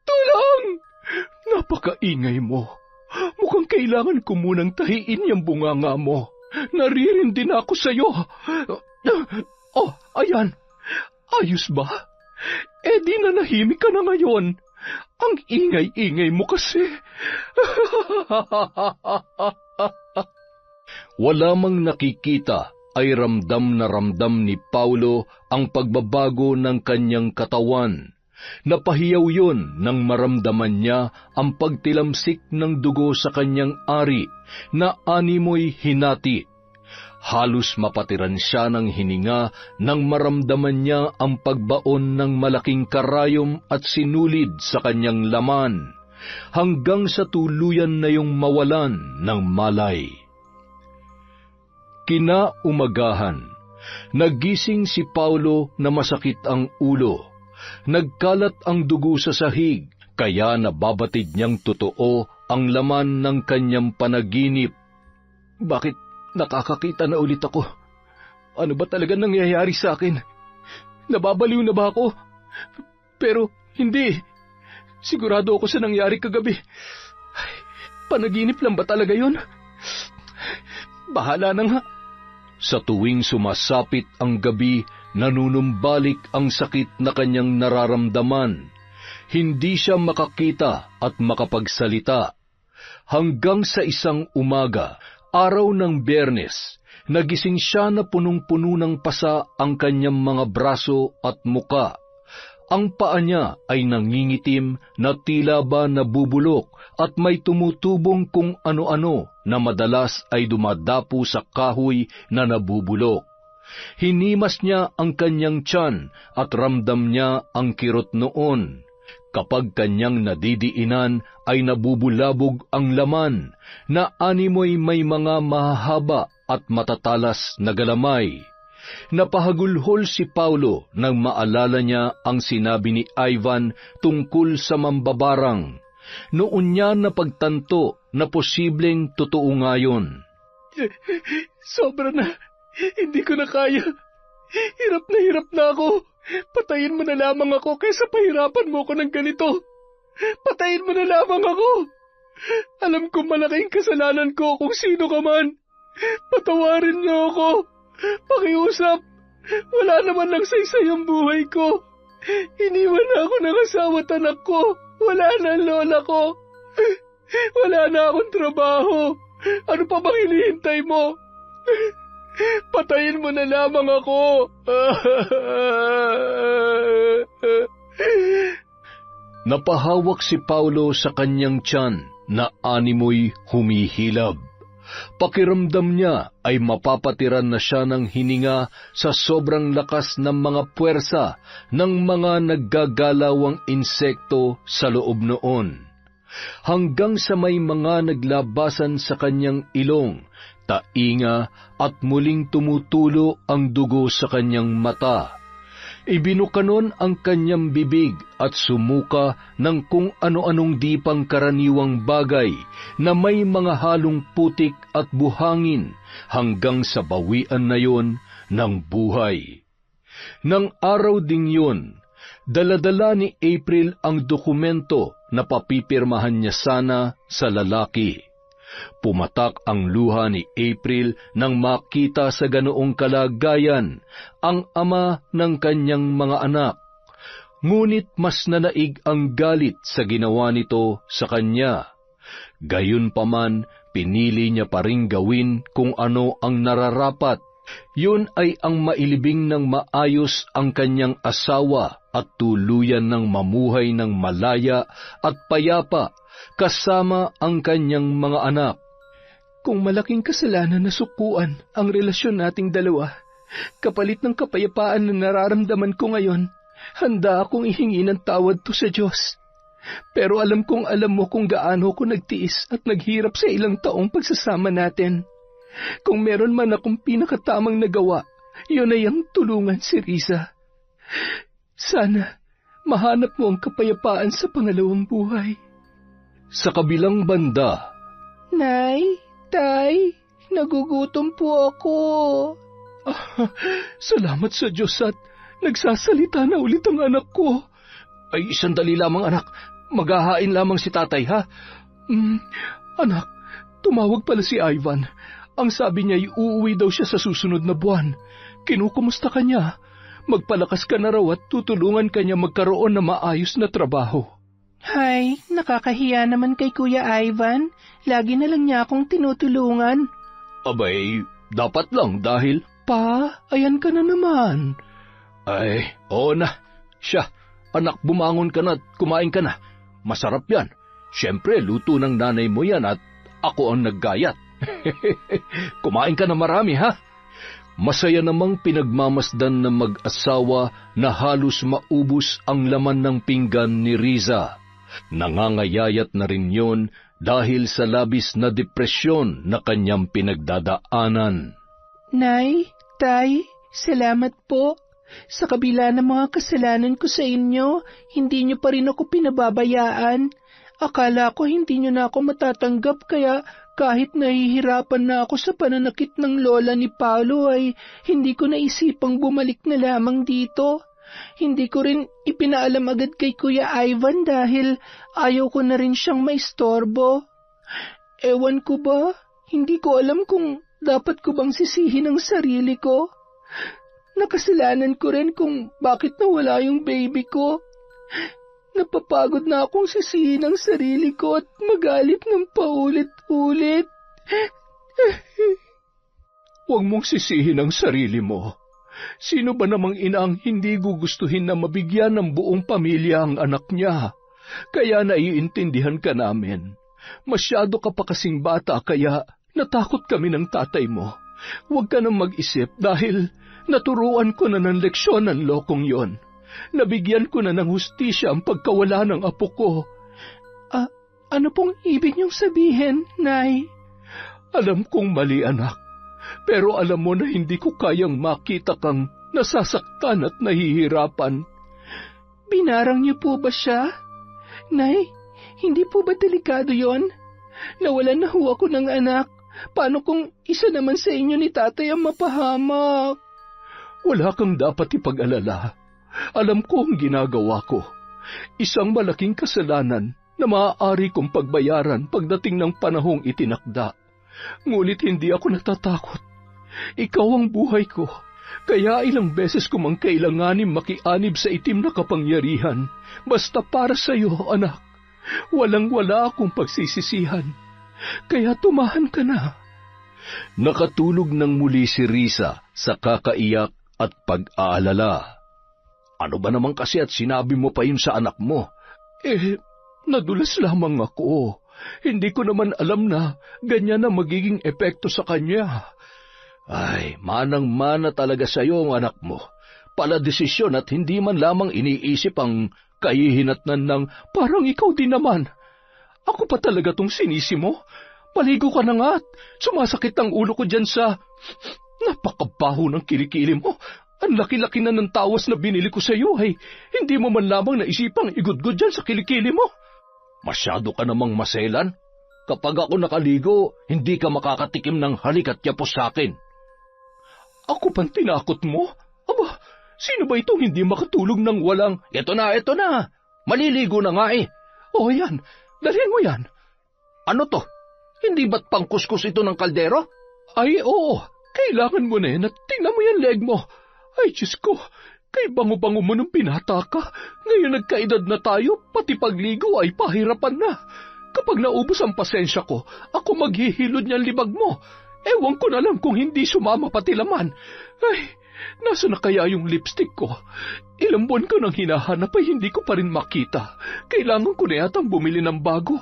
Tulong! Napakaingay mo. Mukhang kailangan ko munang tahiin yung bunganga mo. Naririndi na ako sa'yo. Oh, ayan. Ayos ba? Di nanahimik ka na ngayon. Ang ingay-ingay mo kasi. Wala mang nakikita ay ramdam na ramdam ni Paulo ang pagbabago ng kanyang katawan. Napahiyaw yun nang maramdaman niya ang pagtilamsik ng dugo sa kanyang ari na animoy hinati. Halos mapatiran siya ng hininga nang maramdaman niya ang pagbaon ng malaking karayom at sinulid sa kanyang laman, hanggang sa tuluyan na yung mawalan ng malay. Kinaumagahan, nagising si Paulo na masakit ang ulo. Nagkalat ang dugo sa sahig, kaya nababatid niyang totoo ang laman ng kanyang panaginip. Bakit nakakakita na ulit ako? Ano ba talaga nangyayari sa akin? Nababaliw na ba ako? Pero hindi. Sigurado ako sa nangyari kagabi. Ay, panaginip lang ba talaga yun? Bahala na nga. Sa tuwing sumasapit ang gabi, nanunumbalik ang sakit na kanyang nararamdaman. Hindi siya makakita at makapagsalita. Hanggang sa isang umaga, araw ng Biyernes, nagising siya na punong-puno ng pasa ang kanyang mga braso at muka. Ang paa niya ay nangingitim na tila ba nabubulok at may tumutubong kung ano-ano na madalas ay dumadapo sa kahoy na nabubulok. Hinimas niya ang kanyang tiyan at ramdam niya ang kirot noon. Kapag kanyang nadidiinan ay nabubulabog ang laman na animoy may mga mahahaba at matatalas na galamay. Napahagulhol si Paulo nang maalala niya ang sinabi ni Ivan tungkol sa mambabarang. Noon niya napagtanto na posibleng totoo nga yun. Sobra na. Hindi ko na kaya. Hirap na ako. Patayin mo na lamang ako kaysa pahirapan mo ko ng ganito. Patayin mo na lamang ako. Alam ko malaking kasalanan ko kung sino ka man. Patawarin niyo ako. Pakiusap. Wala naman lang saysay ang buhay ko. Iniwan na ako ng asawa at anak ko. Wala na ang lola ko. Wala na akong trabaho. Ano pa bang hinihintay mo? Patayin mo na lamang ako. Napahawak si Paulo sa kanyang tiyan na animoy humihilab. Pakiramdam niya ay mapapatiran na siya ng hininga sa sobrang lakas ng mga puwersa ng mga naggagalawang insekto sa loob noon. Hanggang sa may mga naglabasan sa kanyang ilong, tainga at muling tumutulo ang dugo sa kanyang mata. Ibinukanon ang kanyang bibig at sumuka ng kung ano-anong di pangkaraniwang bagay na may mga halong putik at buhangin hanggang sa bawian na yon ng buhay. Nang araw ding yun, dala-dala ni April ang dokumento na papipirmahan niya sana sa lalaki. Pumatak ang luha ni April nang makita sa ganoong kalagayan ang ama ng kanyang mga anak. Ngunit mas nanaig ang galit sa ginawa nito sa kanya. Gayunpaman, pinili niya pa ring gawin kung ano ang nararapat. Yun ay ang mailibing ng maayos ang kanyang asawa at tuluyan ng mamuhay ng malaya at payapa kasama ang kanyang mga anak. Kung malaking kasalanan na sukuan ang relasyon nating dalawa, kapalit ng kapayapaan na nararamdaman ko ngayon, handa akong ihingi ng tawad to sa Diyos. Pero alam kong alam mo kung gaano ko nagtiis at naghirap sa ilang taong pagsasama natin. Kung meron man akong pinakatamang nagawa, yun ay ang tulungan si Riza. Sana mahanap mo ang kapayapaan sa pangalawang buhay. Sa kabilang banda, Nay, Tay, nagugutom po ako. Salamat sa Diyos at nagsasalita na ulit ang anak ko. Ay, sandali lamang anak. Maghahain lamang si tatay, ha? Anak, tumawag pala si Ivan. Ang sabi niya ay uuwi daw siya sa susunod na buwan. Kinukumusta ka niya? Magpalakas ka na raw at tutulungan ka niya magkaroon ng maayos na trabaho. Hay, nakakahiya naman kay Kuya Ivan. Lagi na lang niya akong tinutulungan. Abay, dapat lang dahil... Pa, ayan ka na naman. Ay, oo na. Siya, anak, bumangon ka na at kumain ka na. Masarap yan. Siyempre, luto ng nanay mo yan at ako ang naggayat. Kumain ka na marami, ha? Masaya namang pinagmamasdan ng mag-asawa na halos maubos ang laman ng pinggan ni Riza. Nangangayayat na rin yon dahil sa labis na depresyon na kanyang pinagdadaanan. Nay, Tay, salamat po. Sa kabila ng mga kasalanan ko sa inyo, hindi niyo pa rin ako pinababayaan. Akala ko hindi niyo na ako matatanggap kaya kahit nahihirapan na ako sa pananakit ng lola ni Paulo ay hindi ko naisipang bumalik na lamang dito. Hindi ko rin ipinaalam agad kay Kuya Ivan dahil ayaw ko na rin siyang maistorbo. Ewan ko ba, hindi ko alam kung dapat ko bang sisihin ang sarili ko. Nakasalanan ko rin kung bakit nawala yung baby ko. Napapagod na akong sisihin ang sarili ko at magalit ng paulit-ulit. Huwag mong sisihin ang sarili mo. Sino ba namang ina ang hindi gugustuhin na mabigyan ng buong pamilya ang anak niya? Kaya naiintindihan ka namin. Masyado ka pa kasing bata kaya natakot kami ng tatay mo. Huwag ka nang mag-isip dahil naturuan ko na ng leksyon ang lokong yon. Nabigyan ko na ng hustisya ang pagkawala ng apo ko. Ano pong ibig niyong sabihin, Nay? Alam kong mali, anak. Pero alam mo na hindi ko kayang makita kang nasasaktan at nahihirapan. Binarang niyo po ba siya? Nay, hindi po ba delikado yon? Nawalan na ho ako ng anak. Paano kung isa naman sa inyo ni tatay ang mapahamak? Wala kang dapat ipag-alala. Alam ko ang ginagawa ko. Isang malaking kasalanan na maaari kong pagbayaran pagdating ng panahong itinakda. Ngunit hindi ako natatakot. Ikaw ang buhay ko. Kaya ilang beses ko mang kailanganin makianib sa itim na kapangyarihan. Basta para sa iyo, anak. Walang-wala akong pagsisisihan. Kaya tumahan ka na. Nakatulog ng muli si Risa sa kakaiyak at pag-aalala. Ano ba naman kasi at sinabi mo pa yun sa anak mo? Nadulas lamang ako. Hindi ko naman alam na ganyan na magiging epekto sa kanya. Ay, manang-mana talaga sa iyo ang anak mo. Pala desisyon at hindi man lamang iniisip ang kahihinatnan ng parang ikaw din naman. Ako pa talaga tong sinisi mo. Paligo ka na nga at sumasakit ang ulo ko dyan sa... Napakabaho ng kilikili mo. Ang laki-laki na ng tawas na binili ko sa iyo ay hindi mo man lamang naisipang igudgod dyan sa kilikili mo. Masyado ka namang maselan. Kapag ako nakaligo, hindi ka makakatikim ng halik at yapos sa akin. Ako pang tinakot mo? Aba, sino ba itong hindi makatulog ng walang... Ito na. Maliligo na nga eh. O yan, dalhin mo yan. Ano to? Hindi ba't pangkuskus ito ng kaldero? Ay oo, kailangan mo na yan at tingnan mo yan leg mo. Ay Diyos ko, kay bango-bango mo nung pinata ka. Ngayon nagkaedad na tayo, pati pagligo ay pahirapan na. Kapag naubos ang pasensya ko, ako maghihilod niyan libag mo. Ewan ko na lang kung hindi sumama pati laman. Ay, nasa na kaya yung lipstick ko? Ilang buwan ko nang hinahanap ay hindi ko pa rin makita. Kailangan ko na yatang bumili ng bago.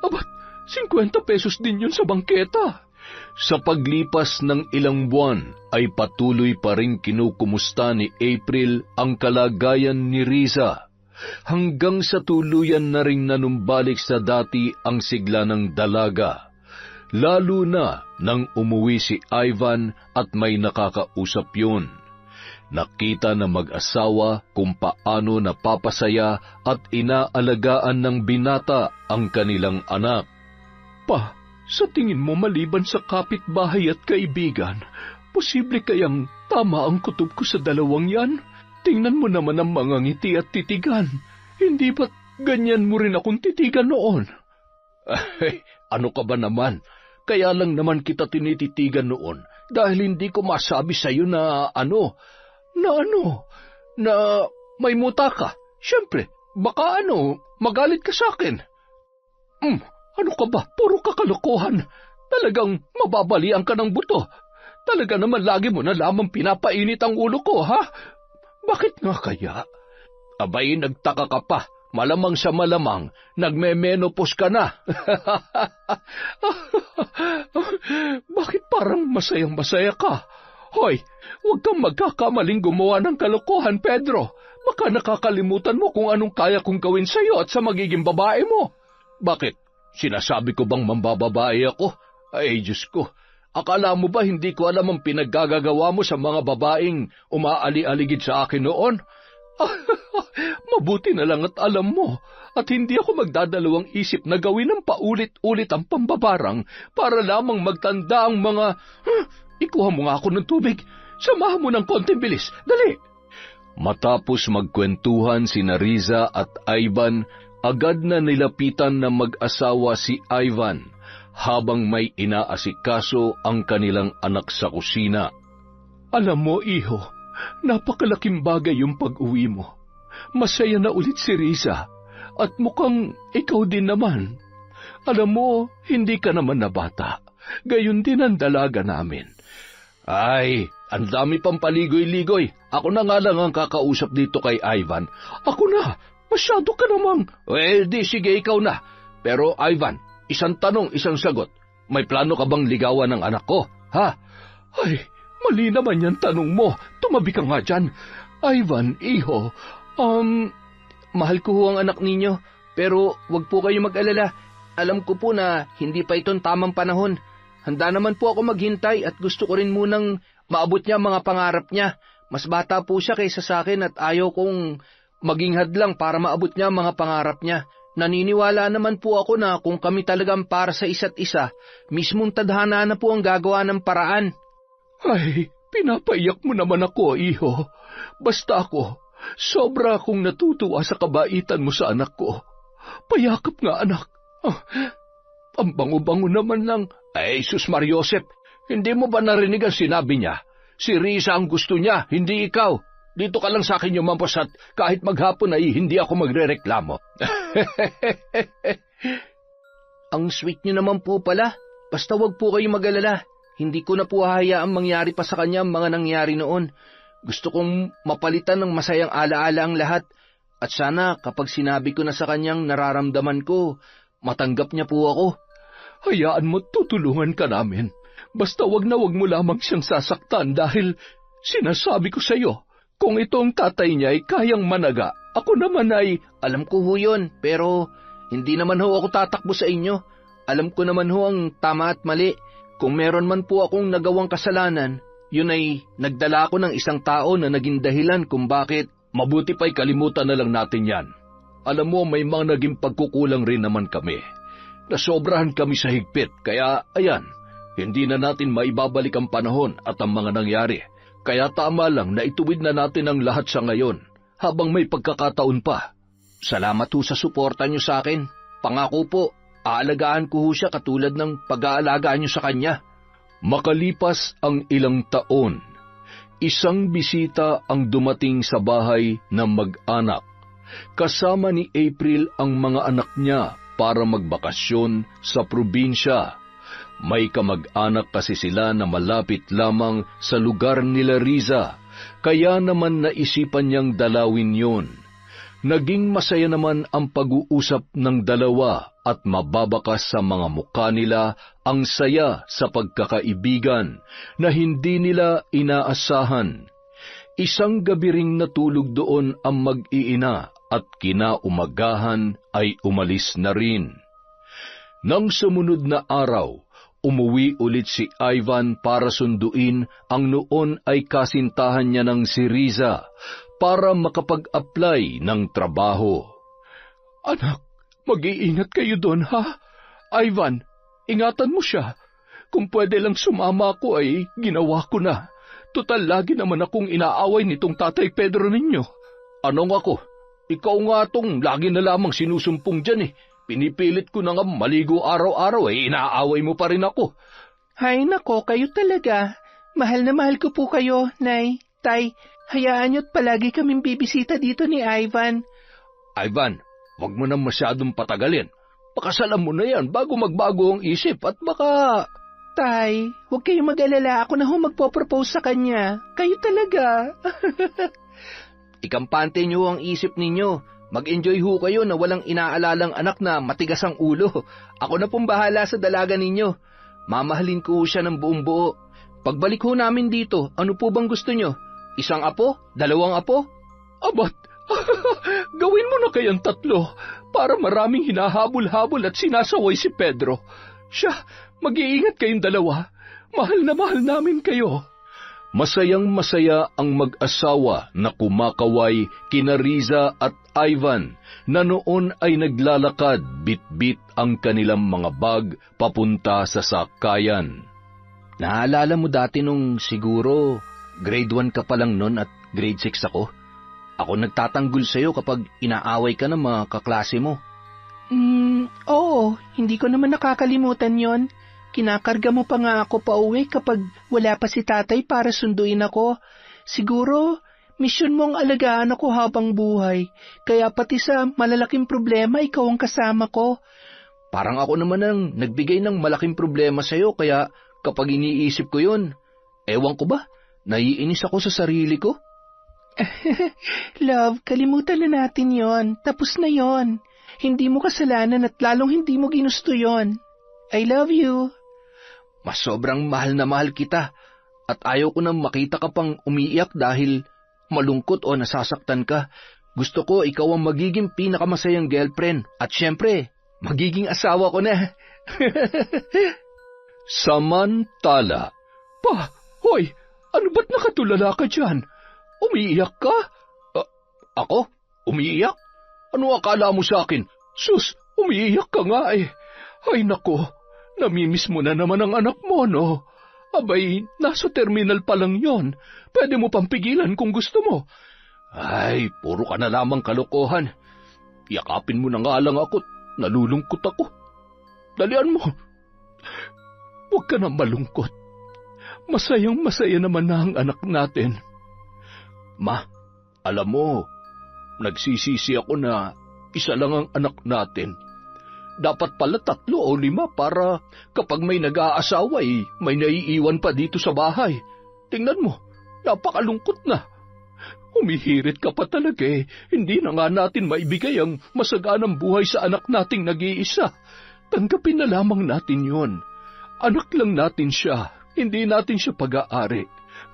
Abat, 50 pesos din yun sa bangketa. Sa paglipas ng ilang buwan ay patuloy pa rin kinukumusta ni April ang kalagayan ni Risa, hanggang sa tuluyan na ring nanumbalik sa dati ang sigla ng dalaga, lalo na nang umuwi si Ivan at may nakakausap yun. Nakita na mag-asawa kung paano napapasaya at inaalagaan ng binata ang kanilang anak. Pa, sa tingin mo maliban sa kapitbahay at kaibigan, posible kayang tama ang kutob ko sa dalawang yan? Tingnan mo naman ang mga ngiti at titigan. Hindi ba't ganyan mo rin akong titigan noon? Ay, ano ka ba naman? Kaya lang naman kita tinititigan noon dahil hindi ko masabi sa iyo na na may muta ka. Siyempre, baka magalit ka sa akin. Ano ka ba? Puro kakalokohan. Talagang mababalian ka ng buto. Talaga naman lagi mo na lamang pinapainit ang ulo ko, ha? Bakit nga kaya? Abay, nagtaka ka pa. Malamang sa malamang, nagme-menopause ka na. Bakit parang masayang-masaya ka? Hoy, huwag kang magkakamaling gumawa ng kalokohan, Pedro. Baka nakakalimutan mo kung anong kaya kong gawin sa'yo at sa magiging babae mo. Bakit? Sinasabi ko bang mambababae ako? Ay, Diyos ko. Akala mo ba hindi ko alam ang pinaggagawa mo sa mga babaeng umaali-aligid sa akin noon? Mabuti na lang at alam mo at hindi ako magdadalawang isip na gawin ng paulit-ulit ang pambabarang para lamang magtanda ang mga... Ikuha mo nga ako ng tubig. Samahan mo ng konting bilis. Dali! Matapos magkwentuhan sina Riza at Ivan, agad na nilapitan ng mag-asawa si Ivan habang may inaasikaso ang kanilang anak sa kusina. Alam mo, iho, napakalaking bagay yung pag-uwi mo. Masaya na ulit si Riza at mukhang ikaw din naman. Alam mo, hindi ka naman na bata. Gayon din ang dalaga namin. Ay, ang dami pang paligoy-ligoy. Ako na nga lang ang kakausap dito kay Ivan. Ako na, masyado ka namang... Di sige, ikaw na. Pero Ivan, isang tanong, isang sagot. May plano ka bang ligawan ng anak ko, ha? Ay, mali naman yan tanong mo. Tumabi ka nga dyan. Ivan, iho, Mahal ko ho ang anak ninyo, pero wag po kayo mag-alala. Alam ko po na hindi pa itong tamang panahon. Handa naman po ako maghintay at gusto ko rin munang maabot niya mga pangarap niya. Mas bata po siya kaysa sa akin at ayaw kong maging hadlang para maabot niya mga pangarap niya. Naniniwala naman po ako na kung kami talagang para sa isa't isa, mismong tadhana na po ang gagawa ng paraan. Ay, pinapaiyak mo naman ako, iho. Basta ako, sobra akong natutuwa sa kabaitan mo sa anak ko. Payakap nga, anak. Ang bango-bango naman ng... Ay, sus Mariosep, hindi mo ba narinig ang sinabi niya? Si Riza ang gusto niya, hindi ikaw. Dito ka lang sa akin yumampos at kahit maghapon ay hindi ako magrereklamo. Ang sweet niyo naman po pala. Basta wag po kayo mag-alala. Hindi ko na po hahayaang mangyari pa sa kanya ang mga nangyari noon. Gusto kong mapalitan ng masayang alaala ang lahat. At sana kapag sinabi ko na sa kanyang nararamdaman ko, matanggap niya po ako. Hayaan mo, tutulungan ka namin. Basta wag na wag mo lamang siyang sasaktan dahil sinasabi ko sa iyo, kung itong tatay niya ay kayang managa, ako naman ay... Alam ko ho yun, pero hindi naman ho ako tatakbo sa inyo. Alam ko naman ho ang tama at mali. Kung meron man po akong nagawang kasalanan, yun ay nagdala ko ng isang tao na naging dahilan kung bakit. Mabuti pa'y kalimutan na lang natin yan. Alam mo, may mga naging pagkukulang rin naman kami. Nasobrahan kami sa higpit, kaya ayan, hindi na natin maibabalik ang panahon at ang mga nangyari. Kaya tama lang na ituwid na natin ang lahat sa ngayon, habang may pagkakataon pa. Salamat ho sa suporta niyo sa akin. Pangako po, aalagaan ko ho siya katulad ng pag-aalagaan niyo sa kanya. Makalipas ang ilang taon, isang bisita ang dumating sa bahay ng mag-anak. Kasama ni April ang mga anak niya para magbakasyon sa probinsya. May kamag-anak kasi sila na malapit lamang sa lugar nila Riza, kaya naman naisipan niyang dalawin yon. Naging masaya naman ang pag-uusap ng dalawa at mababakas sa mga mukha nila ang saya sa pagkakaibigan na hindi nila inaasahan. Isang gabi ring natulog doon ang mag-iina at kinaumagahan ay umalis na rin. Nang sumunod na araw, umuwi ulit si Ivan para sunduin ang noon ay kasintahan niya ng si Riza para makapag-apply ng trabaho. Anak, mag-iingat kayo doon, ha? Ivan, ingatan mo siya. Kung pwede lang sumama ako ay ginawa ko na. Total lagi naman akong inaaway nitong Tatay Pedro ninyo. Anong ako? Ikaw nga tong lagi na lamang sinusumpong dyan eh. Pinipilit ko na nga maligo araw-araw eh, inaaway mo pa rin ako. Hay nako, kayo talaga. Mahal na mahal ko po kayo, Nay, Tay. Hayaan niyo't palagi kaming bibisita dito ni Ivan. Ivan, wag mo na masyadong patagalin. Pakasalan mo na yan bago magbago ang isip at baka... Tay, huwag kayong mag-alala. Ako na ho magpo-propose sa kanya. Kayo talaga. Ikampante niyo ang isip ninyo. Mag-enjoy ho kayo na walang inaalalang anak na matigas ang ulo. Ako na pong bahala sa dalaga ninyo. Mamahalin ko siya ng buong buo. Pagbalik ho namin dito, ano po bang gusto nyo? Isang apo? Dalawang apo? Abat, gawin mo na kayang 3 para maraming hinahabol-habol at sinasaway si Pedro. Siya, mag-iingat kayong 2. Mahal na mahal namin kayo. Masayang-masaya ang mag-asawa na kumakaway kina Riza at Ivan na noon ay naglalakad bit-bit ang kanilang mga bag papunta sa sakayan. Naalala mo dati nung siguro grade 1 ka pa lang noon at grade 6 ako? Ako nagtatanggol sa'yo kapag inaaway ka ng mga kaklase mo. Oo, hindi ko naman nakakalimutan yon. Kinakarga mo pa nga ako pauwi kapag wala pa si tatay para sunduin ako. Siguro, misyon mo ang alagaan ako habang buhay. Kaya pati sa malalaking problema, ikaw ang kasama ko. Parang ako naman ang nagbigay ng malaking problema sa'yo, kaya kapag iniisip ko yun, ewan ko ba, naiinis ako sa sarili ko. Love, kalimutan na natin yon. Tapos na yon. Hindi mo kasalanan at lalong hindi mo ginusto yon. I love you. Mas sobrang mahal na mahal kita at ayaw ko na makita ka pang umiiyak dahil malungkot o nasasaktan ka. Gusto ko ikaw ang magiging pinakamasayang girlfriend at syempre, magiging asawa ko na. Samantala. Hoy, ano ba't nakatulala ka dyan? Umiiyak ka? Ako? Umiiyak? Ano akala mo sa akin? Sus, umiiyak ka nga eh. Ay nako, namimiss mo na naman ang anak mo, no? Abay, nasa terminal pa lang yon. Pwede mo pang pigilan kung gusto mo. Ay, puro ka na lamang kalokohan. Yakapin mo na nga lang ako, nalulungkot ako. Dalian mo. Huwag ka na malungkot. Masayang masaya naman na ang anak natin. Ma, alam mo, nagsisisi ako na isa lang ang anak natin. Dapat pala 3 o 5 para kapag may nag-aasawa may naiiwan pa dito sa bahay. Tingnan mo, napakalungkot na. Humihirit ka pa talaga eh. Hindi na nga natin maibigay ang masaganang buhay sa anak nating nag-iisa. Tanggapin na lamang natin yon. Anak lang natin siya. Hindi natin siya pag-aari.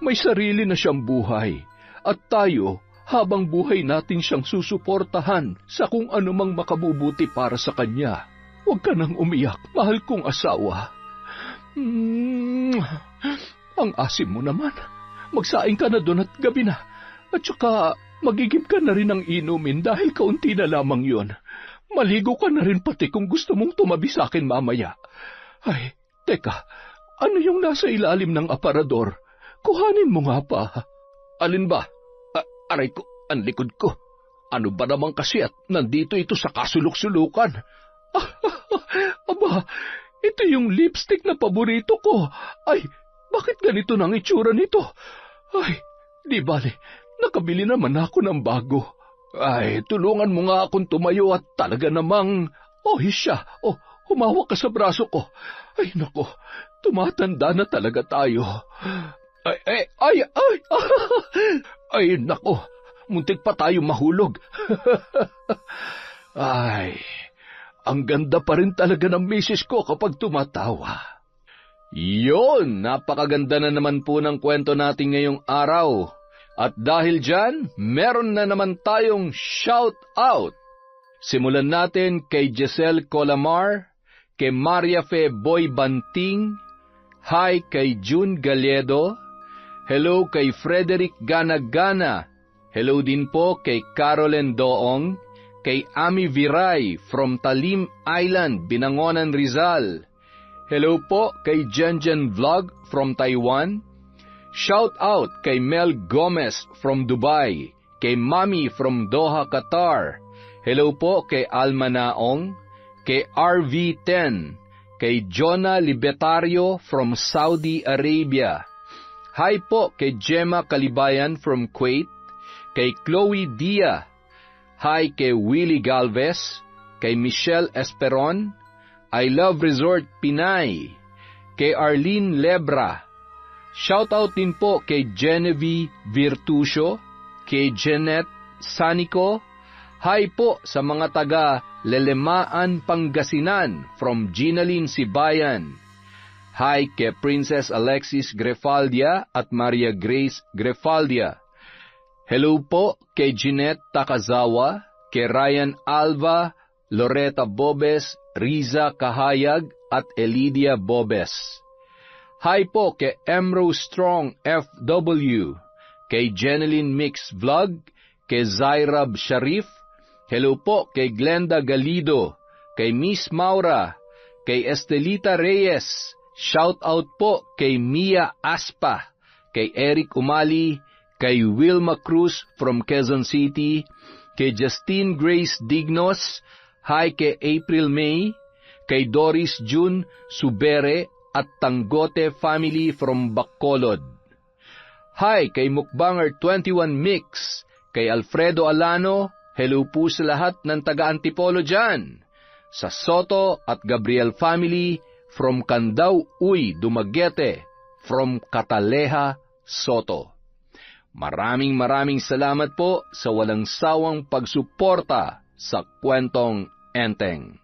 May sarili na siyang buhay. At tayo, habang buhay natin siyang susuportahan sa kung anumang makabubuti para sa kanya. Huwag ka nang umiyak, mahal kong asawa. Ang asim mo naman. Magsaing ka na doon at gabi na. At saka magigib ka na rin ng inumin dahil kaunti na lamang yon. Maligo ka na rin pati kung gusto mong tumabi sa akin mamaya. Ay, teka, ano yung nasa ilalim ng aparador? Kuhanin mo nga pa. Alin ba? Aray ko, ang likod ko. Ano ba naman kasi at nandito ito sa kasulok-sulukan? Aba, ito yung lipstick na paborito ko. Ay, bakit ganito nang itsura nito? Ay, di bale, nakabili naman ako ng bago. Ay, tulungan mo nga akong tumayo at talaga namang... Siya. Humawak ka sa braso ko. Ay, nako, tumatanda na talaga tayo. Ay, nako, muntik pa tayo mahulog. Ay, ang ganda pa rin talaga ng misis ko kapag tumatawa. Yon, napakaganda na naman po ng kwento natin ngayong araw. At dahil dyan, meron na naman tayong shout out. Simulan natin kay Giselle Colamar, kay Maria Fe Boy Banting, hi kay June Galedo, hello kay Frederick Ganagana, hello din po kay Caroline Doong, kay Ami Viray from Talim Island, Binangonan, Rizal. Hello po kay Jenjen Vlog from Taiwan. Shout out kay Mel Gomez from Dubai, kay Mami from Doha, Qatar. Hello po kay Alma Naong, kay RV10, kay Jonah Libetario from Saudi Arabia. Hi po kay Gemma Kalibayan from Kuwait, kay Chloe Dia. Hi kay Willie Galvez, kay Michelle Esperon, I Love Resort Pinay, kay Arlene Lebra. Shoutout din po kay Genevieve Virtusio, kay Jeanette Sanico. Hi po sa mga taga Lelemaan, Pangasinan from Ginaline Sibayan. Hi kay Princess Alexis Grefaldia at Maria Grace Grefaldia. Hello po kay Jeanette Takazawa, kay Ryan Alva, Loretta Bobes, Riza Kahayag at Elidia Bobes. Hi po kay Emrose Strong FW, kay Jeneline Mix Vlog, kay Zairab Sharif. Hello po kay Glenda Galido, kay Miss Maura, kay Estelita Reyes. Shout out po kay Mia Aspa, kay Eric Umali, kay Wilma Cruz from Quezon City, kay Justine Grace Dignos, hi kay April May, kay Doris June Subere at Tanggote family from Bacolod. Hi kay Mukbanger 21 Mix, kay Alfredo Alano, hello po sa lahat ng taga-Antipolo dyan. Sa Soto at Gabriel family from Candao Uy, Dumaguete, from Cataleja, Soto. Maraming salamat po sa walang sawang pagsuporta sa Kwentong Enteng.